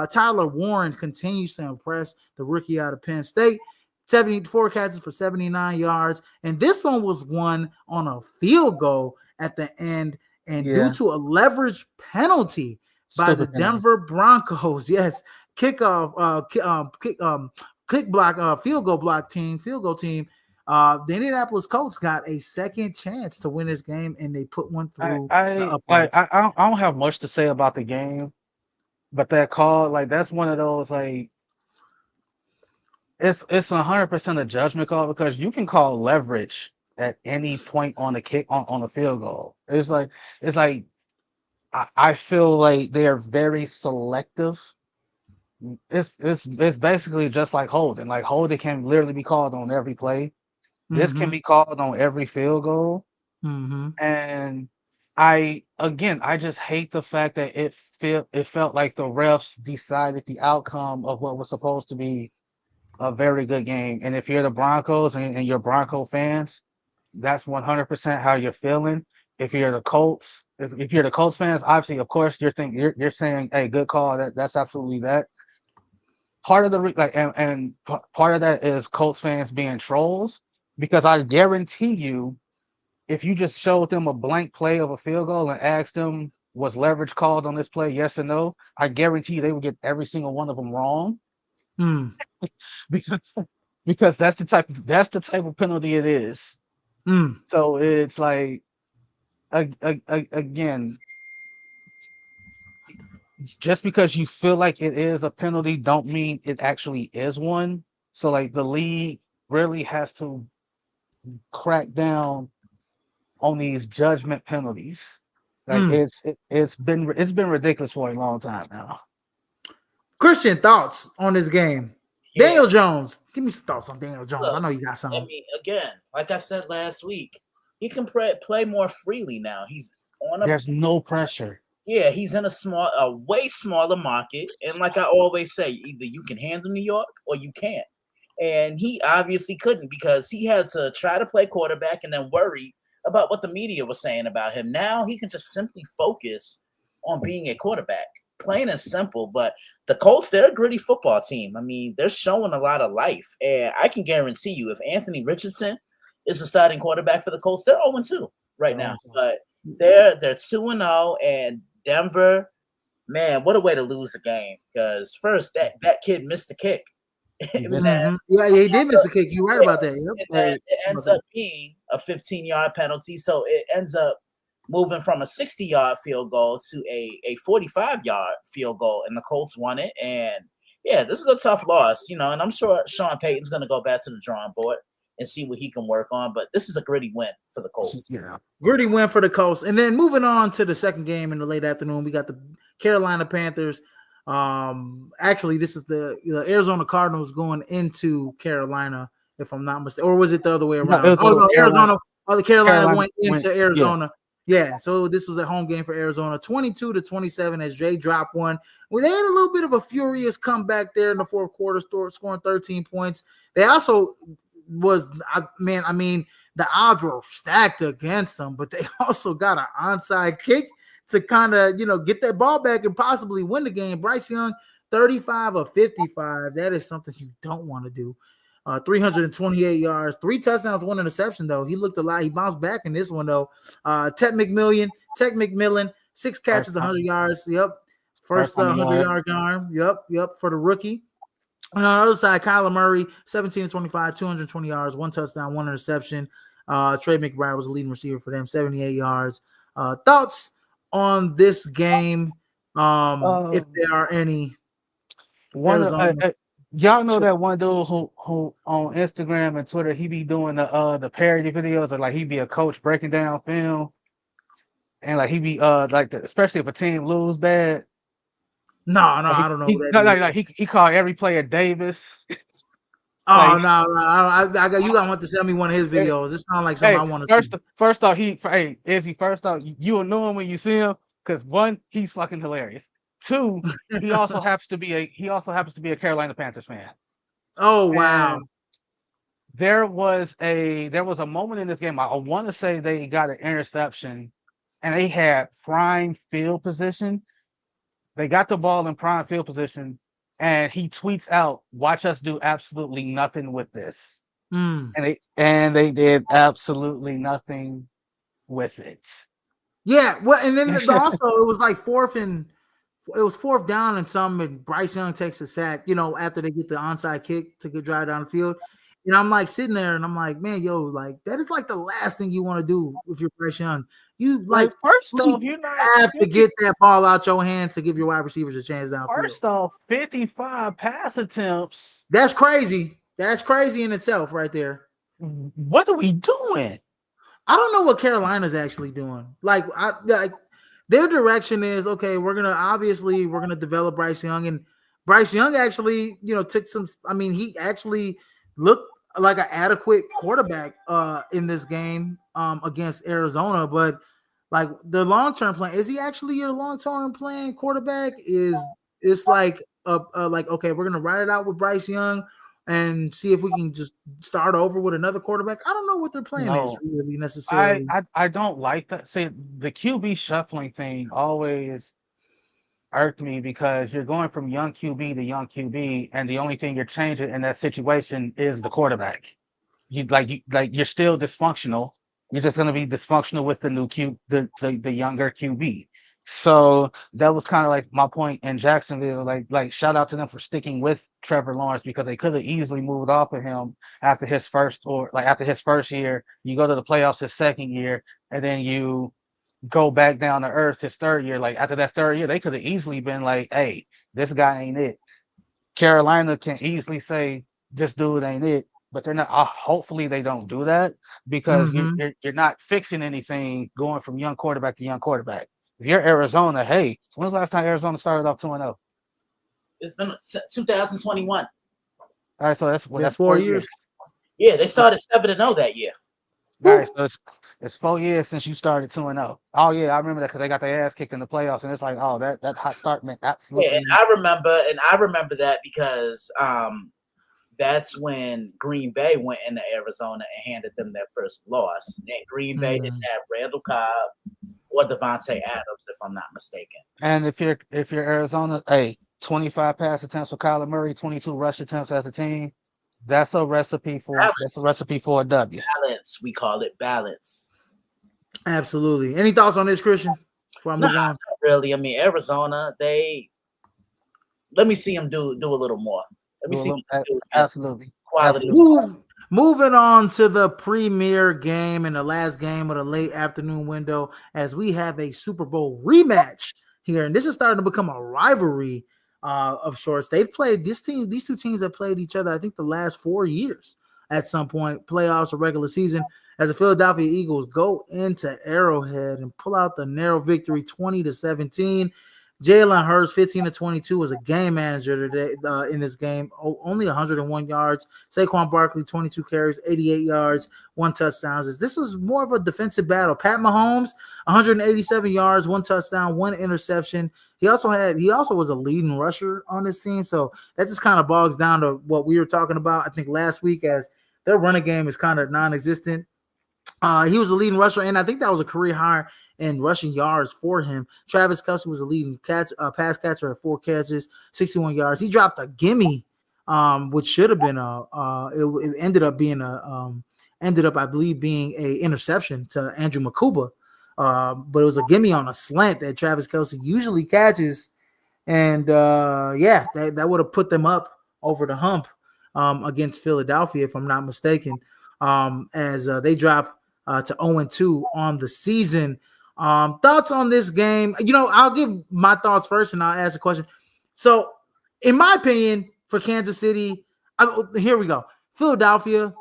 Tyler Warren continues to impress, the rookie out of Penn State. 74 catches for 79 yards. And this one was won on a field goal at the end. And due to a leverage penalty by the Denver Broncos, yes, kick block, field goal team. The Indianapolis Colts got a second chance to win this game, and they put one through the uprights.
I don't have much to say about the game, but that call, like, that's one of those, like, it's 100% a judgment call because you can call leverage at any point on the kick on a field goal. It's like I feel like they're very selective. It's basically just like holding. Like holding can literally be called on every play. This can be called on every field goal. And I just hate the fact that it felt like the refs decided the outcome of what was supposed to be a very good game. And if you're the Broncos and you're Bronco fans, that's 100% how you're feeling. if you're the Colts, if you're the Colts fans, obviously, of course, you're saying, hey, good call. That's absolutely that. Part of the part of that is Colts fans being trolls, because I guarantee you, if you just showed them a blank play of a field goal and asked them, was leverage called on this play, yes or no, I guarantee you they would get every single one of them wrong.
Mm.
because because that's the type of penalty it is.
Mm.
So it's like, again, just because you feel like it is a penalty don't mean it actually is one. So like the league really has to crack down on these judgment penalties. Like
Mm.
it's been ridiculous for a long time now.
Christian, thoughts on this game?
Yeah,
Daniel Jones. Give me some thoughts on Daniel Jones. I
look,
know you got
I
some.
mean, again, like I said last week, he can play more freely now. He's on a
There's no pressure.
Yeah, he's in a way smaller market, and like I always say, either you can handle New York or you can't. And he obviously couldn't, because he had to try to play quarterback and then worry about what the media was saying about him. Now he can just simply focus on being a quarterback, plain and simple. But the Colts, they're a gritty football team. I mean, they're showing a lot of life, and I can guarantee you, if Anthony Richardson is the starting quarterback for the Colts, they're 0-2 right now. But they're 2-0, and Denver, man, what a way to lose the game. Because first, that kid missed the kick. And then,
Mm-hmm. Yeah, he did miss the kick. You're right
yeah,
about that. Yep.
and then
Right.
it ends up being a 15-yard penalty. So it ends up moving from a 60-yard field goal to a 45-yard field goal, and the Colts won it. And yeah, this is a tough loss, and I'm sure Sean Payton's going to go back to the drawing board and see what he can work on. But this is a gritty win for the Colts.
Yeah.
Gritty win for the Colts. And then moving on to the second game in the late afternoon, we got the Carolina Panthers. Actually, this is the Arizona Cardinals going into Carolina, if I'm not mistaken. Or was it the other way
No,
around? Oh, no, Arizona. Oh, the Carolina went into Arizona. Yeah, so this was a home game for Arizona, 22-27 as Jay dropped one. Well, they had a little bit of a furious comeback there in the fourth quarter, scoring 13 points. They also the odds were stacked against them, but they also got an onside kick to kind of, get that ball back and possibly win the game. Bryce Young, 35 of 55. That is something you don't want to do. 328 yards, 3 touchdowns, 1 interception, though. He looked a lot. He bounced back in this one, though. Tech McMillan, 6 catches, 100 yards. Yep. First 100-yard game. Yep, for the rookie. On the other side, Kyler Murray, 17-25, 220 yards, 1 touchdown, 1 interception. Trey McBride was the leading receiver for them, 78 yards. Thoughts on this game, if there are any?
Y'all know that one dude who on Instagram and Twitter, he be doing the parody videos, or like he be a coach breaking down film, and like he be especially if a team lose bad.
No, I don't know.
He called every player Davis.
Oh, no, you gotta want to send me one of his videos. It sounds like something I want to see.
First off, you'll know him when you see him, because one, he's fucking hilarious. Two, he also happens to be a Carolina Panthers fan.
Oh, wow.
And there was a moment in this game. I want to say they got an interception, and they had prime field position. They got the ball in prime field position, and he tweets out, "Watch us do absolutely nothing with this." And they did absolutely nothing with it.
Yeah, well, and then also it was like fourth down and some, and Bryce Young takes a sack, after they get the onside kick to get drive down the field. And I'm like sitting there and I'm like, man, like that is like the last thing you want to do if you're Bryce Young. You
first off,
you have to get that ball out your hands to give your wide receivers a chance downfield.
First off, 55 pass attempts.
That's crazy. That's crazy in itself, right there.
What are we doing?
I don't know what Carolina's actually doing. Like their direction is, okay, we're gonna develop Bryce Young, and Bryce Young actually, took some. I mean, he actually looked like an adequate quarterback in this game against Arizona, but like the long-term plan, is he actually your long-term plan quarterback? It's like okay, we're gonna ride it out with Bryce Young, and see if we can just start over with another quarterback. I don't know what their plan is
No,
really necessarily.
I don't like that. See, the QB shuffling thing always irked me because you're going from young QB to young QB, and the only thing you're changing in that situation is the quarterback. You're still dysfunctional. You're just gonna be dysfunctional with the new the younger QB. So that was kind of like my point in Jacksonville. Like shout out to them for sticking with Trevor Lawrence because they could have easily moved off of him after his first year. You go to the playoffs his second year, and then you go back down to earth his third year. Like after that third year, they could have easily been like, "Hey, this guy ain't it." Carolina can easily say this dude ain't it, but they're not. Hopefully, they don't do that because
Mm-hmm.
you're not fixing anything going from young quarterback to young quarterback. If you're Arizona, hey, when's the last time Arizona started off 2-0?
It's been 2021.
All right, so
Been
that's
4
4 years.
years.
Yeah, they started 7-0 that year.
All right, so it's 4 years since you started 2-0. Oh yeah, I remember that because they got their ass kicked in the playoffs, and it's like, oh, that hot start meant
Yeah, and
absolutely.
I remember that because that's when Green Bay went into Arizona and handed them their first loss. And Green Bay didn't have Randall Cobb or Devontae Adams, if I'm not mistaken.
And if you're Arizona, hey, 25 pass attempts for Kyler Murray, 22 rush attempts as a team. That's a recipe for a W.
Balance, we call it balance.
Absolutely. Any thoughts on this, Christian? Before I
No,
move on.
not really. I mean, Arizona, let me see them do a little more. Let me see them do
Absolutely.
quality.
Moving on to the premier game and the last game of the late afternoon window, as we have a Super Bowl rematch here, and this is starting to become a rivalry of sorts. These two teams have played each other, I think, the last 4 years at some point, playoffs or regular season, as the Philadelphia Eagles go into Arrowhead and pull out the narrow victory, 20-17. Jalen Hurts, 15-22, was a game manager today in this game. Only 101 yards. Saquon Barkley, 22 carries, 88 yards, 1 touchdown. This was more of a defensive battle. Pat Mahomes, 187 yards, 1 touchdown, 1 interception. He also was a leading rusher on this team. So that just kind of bogs down to what we were talking about, I think, last week, as their running game is kind of non-existent. He was a leading rusher, and I think that was a career high in rushing yards for him. Travis Kelce was a leading pass catcher at 4 catches, 61 yards. He dropped a gimme, which should have been it ended up, I believe, being a interception to Andrew Makuba. But it was a gimme on a slant that Travis Kelce usually catches. And that would have put them up over the hump against Philadelphia, if I'm not mistaken, as they drop to 0-2 on the season. Thoughts on this game? I'll give my thoughts first, and I'll ask a question. So, in my opinion, for Kansas City, here we go. Philadelphia,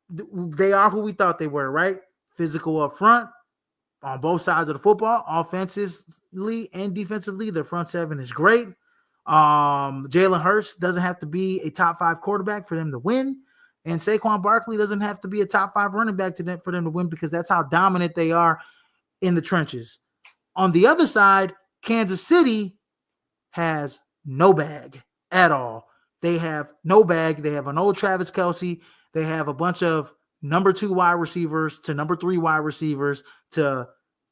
they are who we thought they were, right? Physical up front on both sides of the football, offensively and defensively. Their front seven is great. Jalen Hurts doesn't have to be a top 5 quarterback for them to win. And Saquon Barkley doesn't have to be a top 5 running back for them to win, because that's how dominant they are in the trenches. On the other side, Kansas City has no bag at all. They have no bag. They have an old Travis Kelce. They have a bunch of number 2 wide receivers to number 3 wide receivers to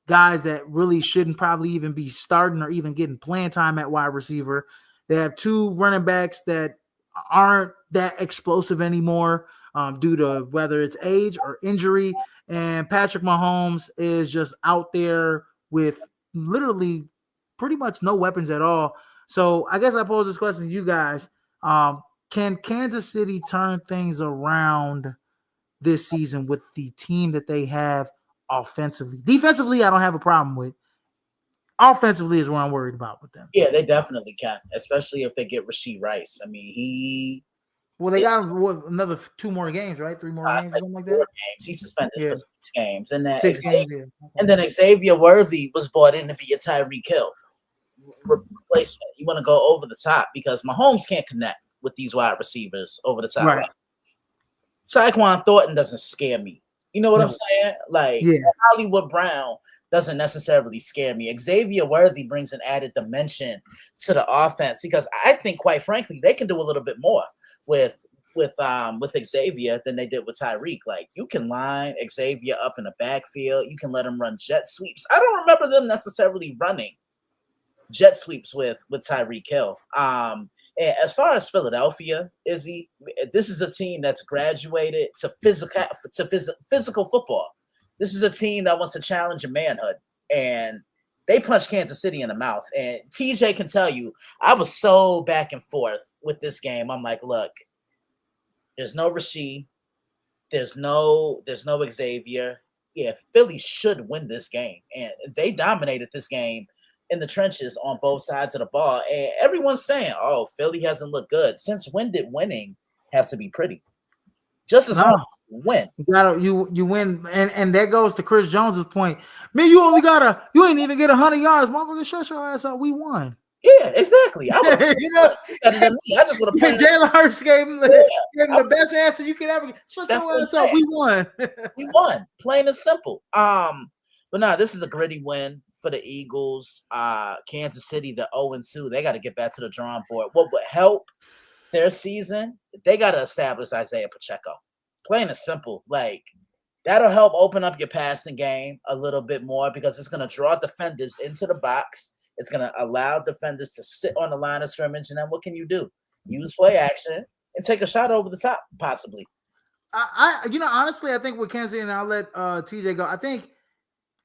guys that really shouldn't probably even be starting or even getting playing time at wide receiver. They have 2 running backs that aren't that explosive anymore due to whether it's age or injury. And Patrick Mahomes is just out there with literally pretty much no weapons at all. So I guess I pose this question to you guys. Can Kansas City turn things around this season with the team that they have offensively? Defensively, I don't have a problem with. Offensively is what I'm worried about with them.
Yeah, they definitely can, especially if they get Rashee Rice. I mean,
they got another 2 more games, right? 3 more games, something like that.
4 games. He's suspended for 6 games, and then
6 games. Yeah.
And then Xavier Worthy was brought in to be a Tyreek Hill replacement. You want to go over the top because Mahomes can't connect with these wide receivers over the top.
Right.
Tyquan Thornton doesn't scare me. You know what I'm saying? Like Hollywood Brown doesn't necessarily scare me. Xavier Worthy brings an added dimension to the offense because I think, quite frankly, they can do a little bit more with with Xavier than they did with Tyreek. Like you can line Xavier up in the backfield, you can let him run jet sweeps. I don't remember them necessarily running jet sweeps with Tyreek Hill. And as far as Philadelphia, Izzy, this is a team that's graduated to physical football. This is a team that wants to challenge your manhood, and they punched Kansas City in the mouth. And TJ can tell you, I was so back and forth with this game. I'm like, look, there's no Rasheed, there's no Xavier. Yeah, Philly should win this game, and they dominated this game in the trenches on both sides of the ball. And everyone's saying, oh, Philly hasn't looked good. Since when did winning have to be pretty? Just as hard as win.
You win, and that goes to Chris Jones's point. Man, you ain't even get 100 yards. Motherfucker, shut your ass up. We won.
Yeah, exactly. I would better than me. I just would have
Jalen Hurts gave him the best answer you could ever get. Shut your ass up. We won.
We won. Plain and simple. But no, this is a gritty win for the Eagles. Kansas City, the 0-2. They got to get back to the drawing board. What would help their season? They got to establish Isaiah Pacheco. Plain and simple. Like, that'll help open up your passing game a little bit more because it's going to draw defenders into the box. It's going to allow defenders to sit on the line of scrimmage. And then what can you do? Use play action and take a shot over the top, possibly.
Honestly, I think with Kansas City, and I'll let TJ go, I think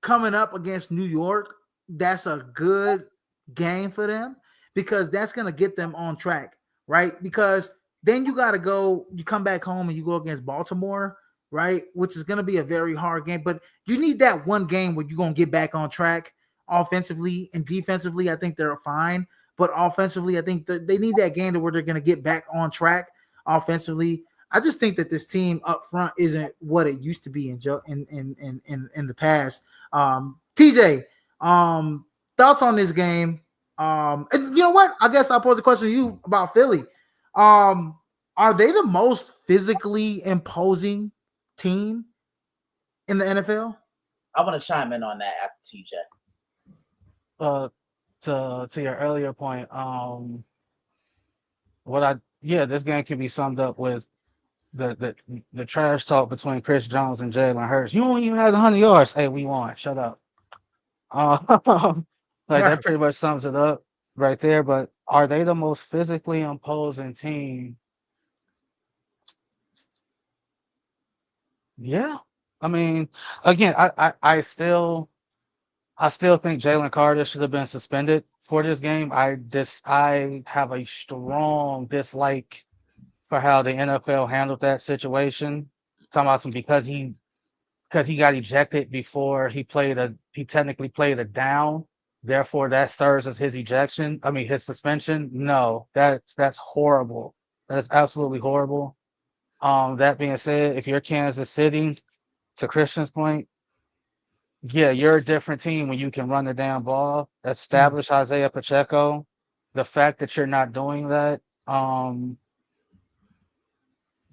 coming up against New York, that's a good game for them because that's going to get them on track, right? Because then you got to go, you come back home and you go against Baltimore, right? Which is going to be a very hard game, but you need that one game where you're going to get back on track offensively and defensively. I think they're fine, but offensively, I think they need that game to where they're going to get back on track offensively. I just think that this team up front isn't what it used to be in the past. TJ, thoughts on this game? And you know what? I guess I'll pose a question to you about Philly. Are they the most physically imposing team in the NFL?
I want to chime in on that after TJ.
To your earlier point, this game can be summed up with the trash talk between Chris Jones and Jalen Hurts. You don't even have 100 yards. Hey, we won. Shut up. That pretty much sums it up right there. But are they the most physically imposing team? Yeah. I mean, again, I still think Jalen Carter should have been suspended for this game. I have a strong dislike for how the NFL handled that situation. Talking about because he got ejected before he technically played a down. Therefore, that serves as his ejection. I mean, his suspension. No, that's horrible. That is absolutely horrible. That being said, if you're Kansas City, to Christian's point, yeah, you're a different team when you can run the damn ball. Establish Isaiah Pacheco. The fact that you're not doing that,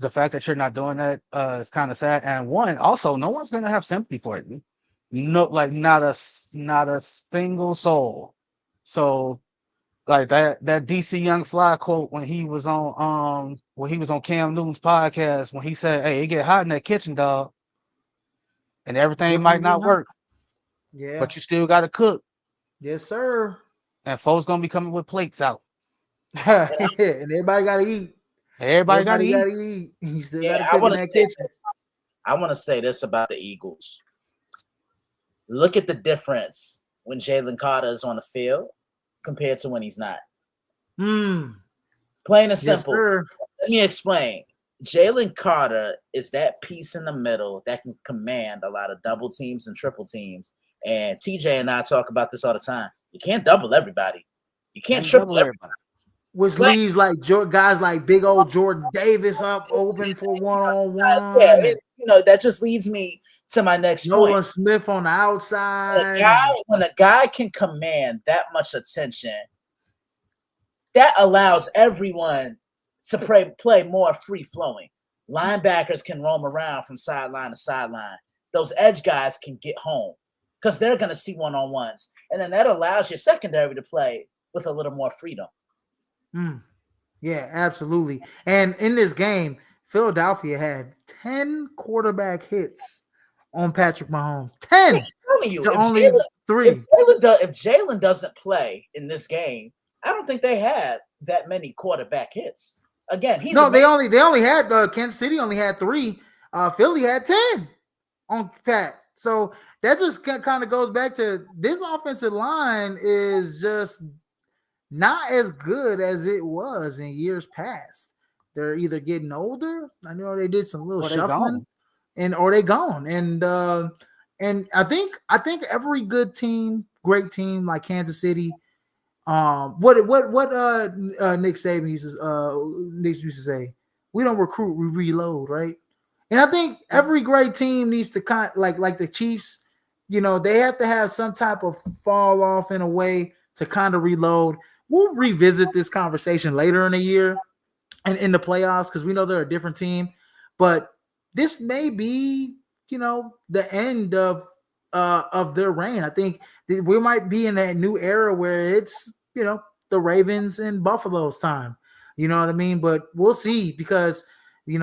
is kind of sad. And also, no one's gonna have sympathy for it. No, like not a single soul. So, like that DC Young Fly quote when he was on Cam Newton's podcast when he said, "Hey, it get hot in that kitchen, dog, and everything might not work.
Yeah,
but you still got to cook."
Yes, sir.
And folks gonna be coming with plates out.
And everybody got to eat.
Everybody got to eat.
You still got to cook in that kitchen.
I want to say this about the Eagles. Look at the difference when Jalen Carter is on the field compared to when he's not. Plain and simple.
Yes,
let me explain. Jalen Carter is that piece in the middle that can command a lot of double teams and triple teams. And TJ and I talk about this all the time. You can't double everybody. You can't triple everybody.
Which leaves like guys like big old Jordan Davis up open for one-on-one.
That just leads me to my next point.
Nolan Smith on the outside.
When a guy can command that much attention, that allows everyone to play more free-flowing. Linebackers can roam around from sideline to sideline. Those edge guys can get home because they're going to see one-on-ones. And then that allows your secondary to play with a little more freedom.
Yeah, absolutely. And in this game, Philadelphia had 10 quarterback hits on Patrick Mahomes.
Yeah,
10
I'm telling you,
to only three.
If Jalen doesn't play in this game, I don't think they had that many quarterback hits. Again, he's
No,
amazing.
they only had Kansas City only had three. Philly had 10 on Pat. So that just kind of goes back to this offensive line is just not as good as it was in years past. They're either getting older. I know they did some little
Or they
shuffling,
gone.
and or they gone. And I think every good team, great team like Kansas City. What Nick used to say, we don't recruit, we reload, right? And I think every great team needs to like the Chiefs, they have to have some type of fall off in a way to kind of reload. We'll revisit this conversation later in the year and in the playoffs because we know they're a different team. But this may be, the end of their reign. I think we might be in that new era where it's, the Ravens and Buffalo's time. You know what I mean? But we'll see because but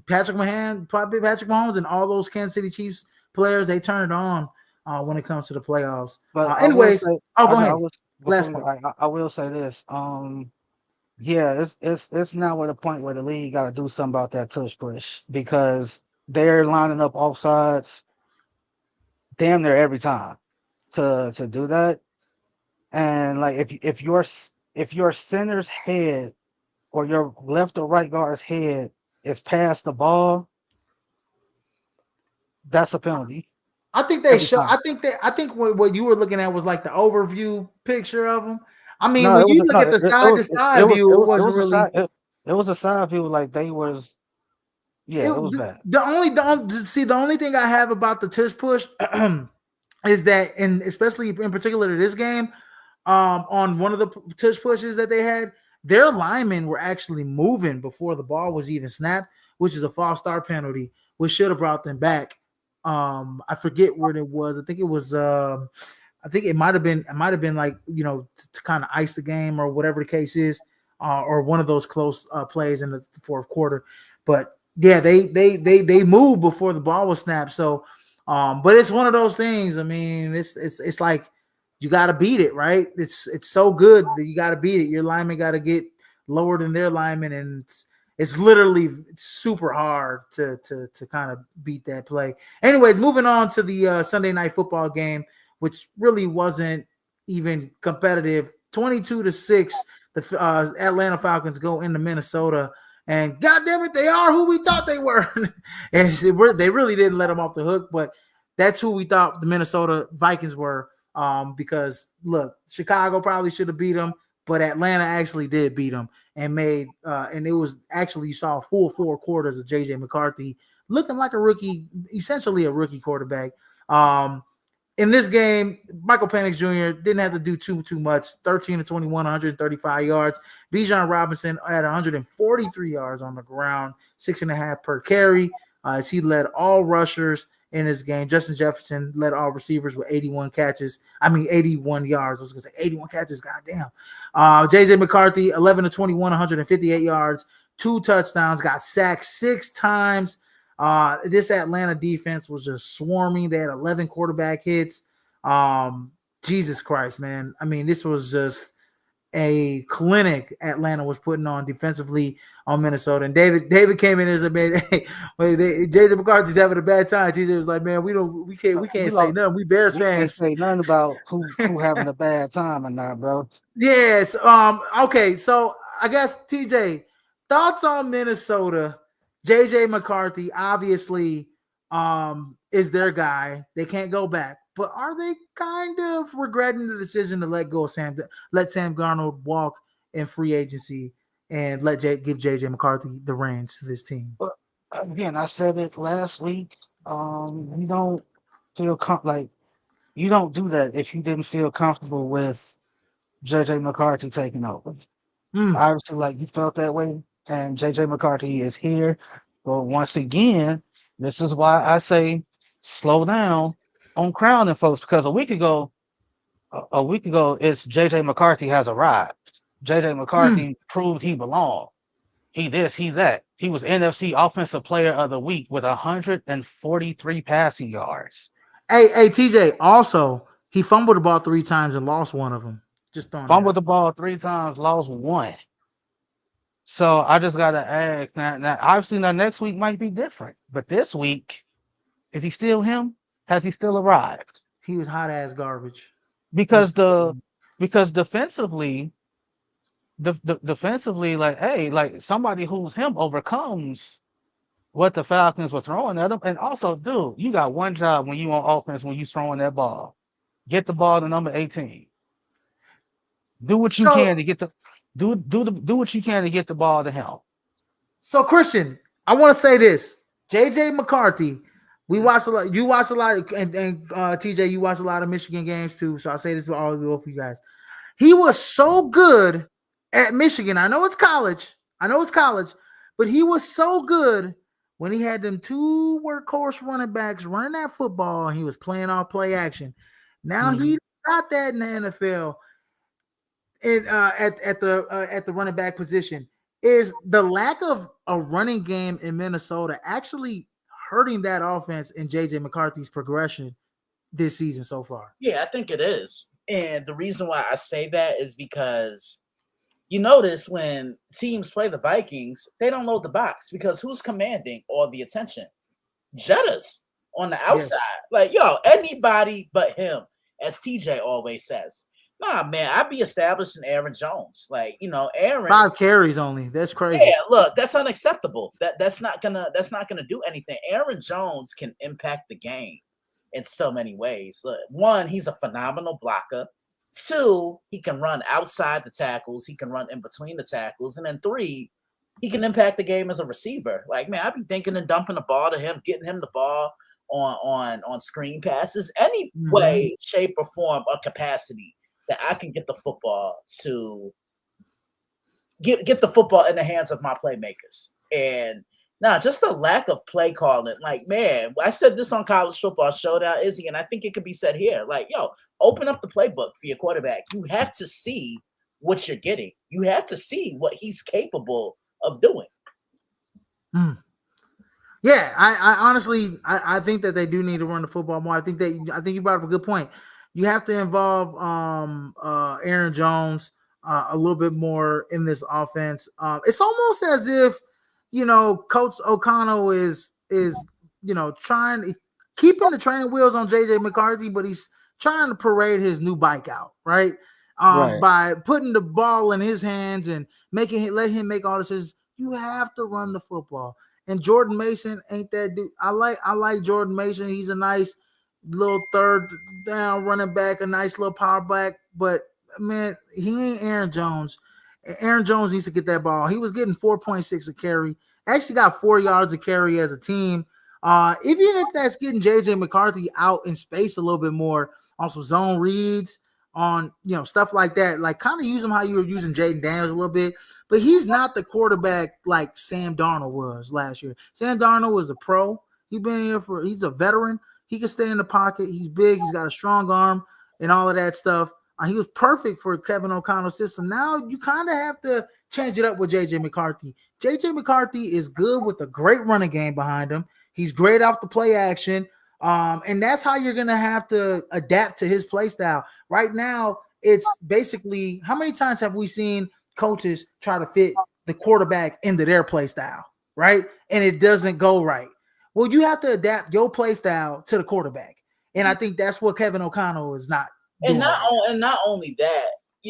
Patrick Mahomes and all those Kansas City Chiefs players, they turn it on when it comes to the playoffs.
But I will
Anyways,
say,
go
I
ahead.
was
Last
before
point.
I will say this. Yeah, it's now at a point where the league got to do something about that tush push because they're lining up offsides damn near every time to do that. And like if your center's head or your left or right guard's head is past the ball, that's a penalty
I think they
every
show.
time.
I think what you were looking at was like the overview picture of them. I mean,
No,
when
it was
you
a,
look
no,
at the
it
side
was
to side view, it
it
wasn't
was a
really.
side it was a side view like they was yeah,
It,
it was bad.
the only thing I have about the tush push is that, and especially in particular to this game, on one of the tush pushes that they had, their linemen were actually moving before the ball was even snapped, which is a false start penalty, which should have brought them back. I forget where it was. I think it was. I think it might have been like to kind of ice the game or whatever the case is, or one of those close plays in the fourth quarter. But yeah, they moved before the ball was snapped. So, but it's one of those things. I mean, it's like you got to beat it, right? It's so good that you got to beat it. Your lineman got to get lower than their lineman, and it's literally super hard to kind of beat that play. Anyways, moving on to the Sunday night football game, which really wasn't even competitive. 22-6, the Atlanta Falcons go into Minnesota, and God damn it, they are who we thought they were. And they really didn't let them off the hook, but that's who we thought the Minnesota Vikings were. Because look, Chicago probably should have beat them, but Atlanta actually did beat them and and it was actually, you saw full 4 quarters of JJ McCarthy looking like a rookie, essentially a rookie quarterback. In this game, Michael Penix Jr. didn't have to do too much. 13 to 21, 135 yards. Bijan Robinson had 143 yards on the ground, 6.5 per carry. As he led all rushers in this game. Justin Jefferson led all receivers with 81 catches. 81 yards. I was going to say 81 catches. Goddamn. JJ McCarthy, 11 to 21, 158 yards, 2 touchdowns. Got sacked 6 times. This Atlanta defense was just swarming. They had 11 quarterback hits. Jesus Christ, man. I mean, this was just a clinic Atlanta was putting on defensively on Minnesota. And David came in and said, man, hey, Jason McCarthy's having a bad time. TJ was like, man, we can't say
Lost,
nothing. We Bears
we can't
fans.
say nothing about who having a bad time or not, bro.
Yes. Okay. So I guess TJ, thoughts on Minnesota? JJ McCarthy obviously is their guy. They can't go back. But are they kind of regretting the decision to let Sam Darnold walk in free agency and give JJ McCarthy the reins to this team?
But again, I said it last week. You don't feel like you don't do that if you didn't feel comfortable with JJ McCarthy taking over.
Mm.
Obviously, like you felt that way, and JJ McCarthy is here. But once again, this is why I say slow down on crowning folks because a week ago, it's JJ McCarthy has arrived. JJ McCarthy proved he belonged. He this, he that. He was NFC Offensive Player of the Week with 143 passing yards.
Hey, TJ. Also, he fumbled the ball 3 times and lost one of them. Just throwing that
Fumbled
out.
the ball 3 times, lost one. So I just gotta ask now. Obviously, now next week might be different, but this week, is he still him? Has he still arrived?
He was hot ass garbage.
Because
Just
the because defensively, defensively, like hey, like somebody who's him overcomes what the Falcons were throwing at him. And also, dude, you got one job when you on offense when you throwing that ball. Get the ball to number 18. Do what you
so
can to get the do what you can to get the ball to him.
so Christian. I want to say this. JJ McCarthy. We watch a lot. You watch a lot, and TJ, you watch a lot of Michigan games too. So I say this to all of you guys. He was so good at Michigan. I know it's college. But he was so good when he had them 2 workhorse running backs running that football and he was playing off play action. Now he got that in the NFL and at the running back position. Is the lack of a running game in Minnesota actually hurting that offense in JJ McCarthy's progression this season so far?
Yeah, I think it is. And the reason why I say that is because you notice when teams play the Vikings, they don't load the box because who's commanding all the attention? Jettas on the outside. Yes. Like, yo, anybody but him, as TJ always says. Nah, man, I'd be establishing Aaron Jones. Like, Aaron
5 carries only. That's crazy.
Yeah, look, that's unacceptable. That's not gonna do anything. Aaron Jones can impact the game in so many ways. Look, 1, he's a phenomenal blocker. 2, he can run outside the tackles. He can run in between the tackles. And then 3, he can impact the game as a receiver. Like, man, I'd be thinking and dumping the ball to him, getting him the ball on screen passes, any way, shape, or form or capacity that I can get the football to get the football in the hands of my playmakers. And now, just the lack of play calling. Like, man, I said this on College Football Showdown, Izzy, and I think it could be said here. Like, yo, open up the playbook for your quarterback. You have to see what you're getting. You have to see what he's capable of doing.
Yeah, I honestly I think that they do need to run the football more. I think you brought up a good point. You have to involve Aaron Jones a little bit more in this offense. It's almost as if Coach O'Connell is trying keeping the training wheels on JJ McCarthy, but he's trying to parade his new bike out, right? By putting the ball in his hands and let him make all decisions. You have to run the football. And Jordan Mason ain't that dude. I like Jordan Mason. He's a nice little third down running back, a nice little power back. But man, he ain't Aaron Jones. Aaron Jones needs to get that ball. He was getting 4.6 a carry. Actually got 4 yards a carry as a team. Even if that's getting JJ McCarthy out in space a little bit more on some zone reads, on stuff like that, like kind of use him how you were using Jaden Daniels a little bit, but he's not the quarterback like Sam Darnold was last year. Sam Darnold was a pro. He's a veteran. He can stay in the pocket. He's big. He's got a strong arm and all of that stuff. He was perfect for Kevin O'Connell's system. Now you kind of have to change it up with JJ McCarthy. JJ McCarthy is good with a great running game behind him. He's great off the play action. And that's how you're going to have to adapt to his play style. Right now, it's basically, how many times have we seen coaches try to fit the quarterback into their play style, right? And it doesn't go right. Well, you have to adapt your play style to the quarterback. And I think that's what Kevin O'Connell is not doing.
And not only that,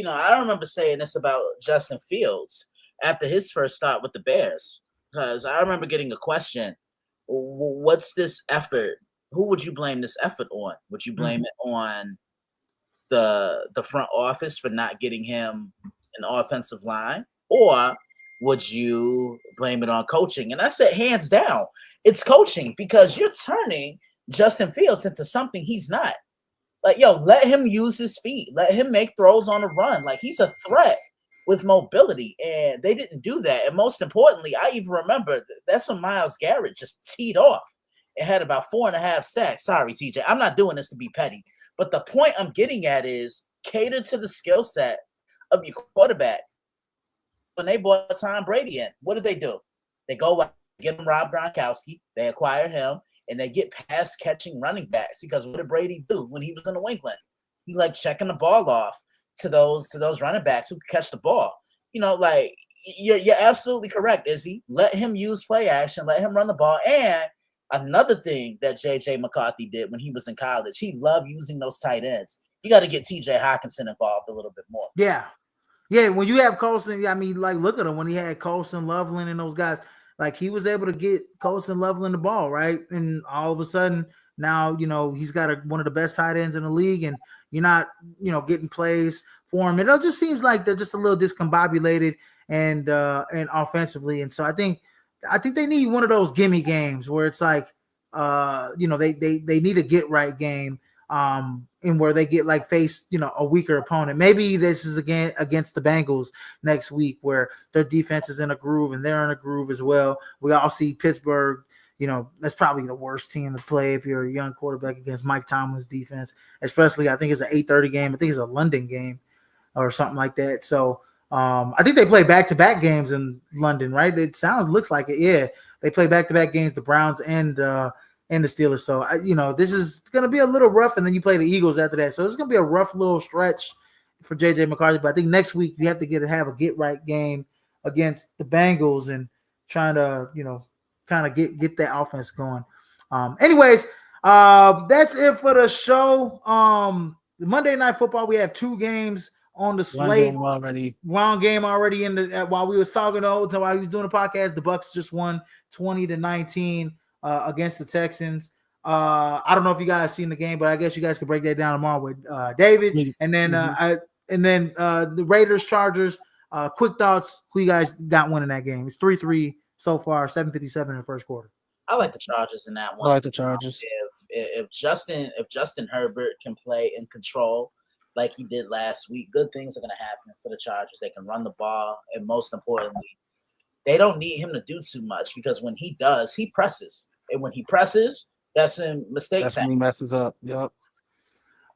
I remember saying this about Justin Fields after his first start with the Bears, because I remember getting a question, what's this effort? Who would you blame this effort on? Would you blame it on the front office for not getting him an offensive line? Or would you blame it on coaching? And I said, hands down, it's coaching, because you're turning Justin Fields into something he's not. Like, yo, let him use his feet. Let him make throws on the run. Like, he's a threat with mobility, and they didn't do that. And most importantly, I even remember that's when Myles Garrett just teed off. It had about 4.5 sacks. Sorry, TJ. I'm not doing this to be petty. But the point I'm getting at is cater to the skill set of your quarterback. when they brought Tom Brady in, what did they do? They go get him Rob Gronkowski. They acquire him, and they get pass catching running backs. Because what did Brady do when he was in New England? He like checking the ball off to those running backs who could catch the ball. Like you're absolutely correct, Izzy. Let him use play action. Let him run the ball. And another thing that J.J. McCarthy did when he was in college, he loved using those tight ends. You got to get T.J. Hockenson involved a little bit more.
Yeah. Yeah, when you have Colson, I mean, like, look at him when he had Colson, Loveland, and those guys. Like, he was able to get Colson, Loveland the ball, right? And all of a sudden, now, he's got one of the best tight ends in the league, and you're not, getting plays for him. It just seems like they're just a little discombobulated and offensively. And so I think they need one of those gimme games where it's like, they need a get right game. And where they get like face, a weaker opponent. Maybe this is again against the Bengals next week where their defense is in a groove and they're in a groove as well. We all see Pittsburgh, that's probably the worst team to play if you're a young quarterback against Mike Tomlin's defense, especially I think it's an 8:30 game. I think it's a London game or something like that. So I think they play back-to-back games in London, right? Looks like it. Yeah, they play back-to-back games, the Browns and the Steelers. So, this is going to be a little rough, and then you play the Eagles after that. So, it's going to be a rough little stretch for J.J. McCarthy. But I think next week you have to have a get-right game against the Bengals and trying to, kind of get that offense going. Anyways, that's it for the show. The Monday Night Football, we have 2 games on the slate. One game already in the while we was talking while he was doing the podcast. The Bucs just won 20-19. Against the Texans. I don't know if you guys seen the game, but I guess you guys could break that down tomorrow with David. And then the Raiders, Chargers. Quick thoughts. Who you guys got winning that game? It's 3-3 so far, 7:57 in the first quarter.
I like the Chargers in that one.
I like the Chargers.
If Justin Herbert can play in control like he did last week, good things are going to happen for the Chargers. They can run the ball, and most importantly, they don't need him to do too much because when he does, he presses. And when he presses, that's when mistakes happen.
He messes up. Yep.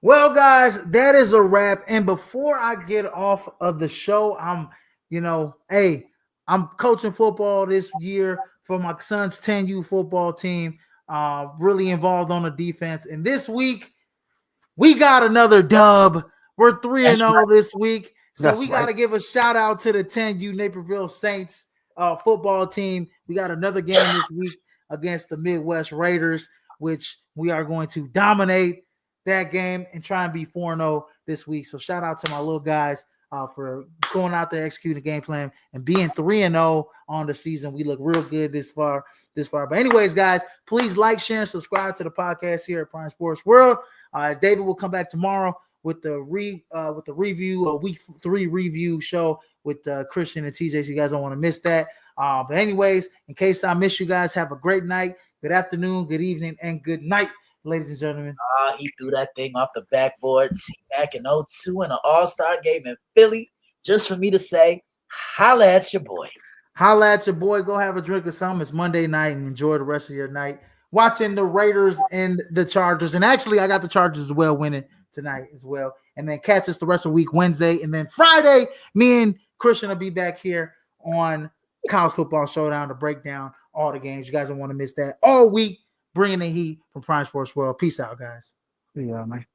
Well, guys, that is a wrap. And before I get off of the show, I'm coaching football this year for my son's 10U football team. Really involved on the defense. And this week, we got another dub. We're 3-0 this week. So we got to give a shout out to the 10U Naperville Saints football team. We got another game this week against the Midwest Raiders, which we are going to dominate that game and try and be 4-0 this week. So shout out to my little guys for going out there, executing the game plan and being 3-0 on the season. We look real good this far. But anyways, guys, please like, share, and subscribe to the podcast here at Prime Sports World. As David will come back tomorrow with the review, a week 3 review show with Christian and TJ. So you guys don't want to miss that. But anyways, in case I miss you guys, have a great night, good afternoon, good evening, and good night, ladies and gentlemen.
He threw that thing off the backboard, back in 02 in an all-star game in Philly, just for me to say, holla at your boy.
Holla at your boy. Go have a drink or something. It's Monday night and enjoy the rest of your night watching the Raiders and the Chargers. And actually, I got the Chargers as well winning tonight as well. And then catch us the rest of the week, Wednesday. And then Friday, me and Christian will be back here on College Football Showdown to break down all the games. You guys don't want to miss that all week. Bringing the heat from Prime Sports World. Peace out, guys.
Yeah, man.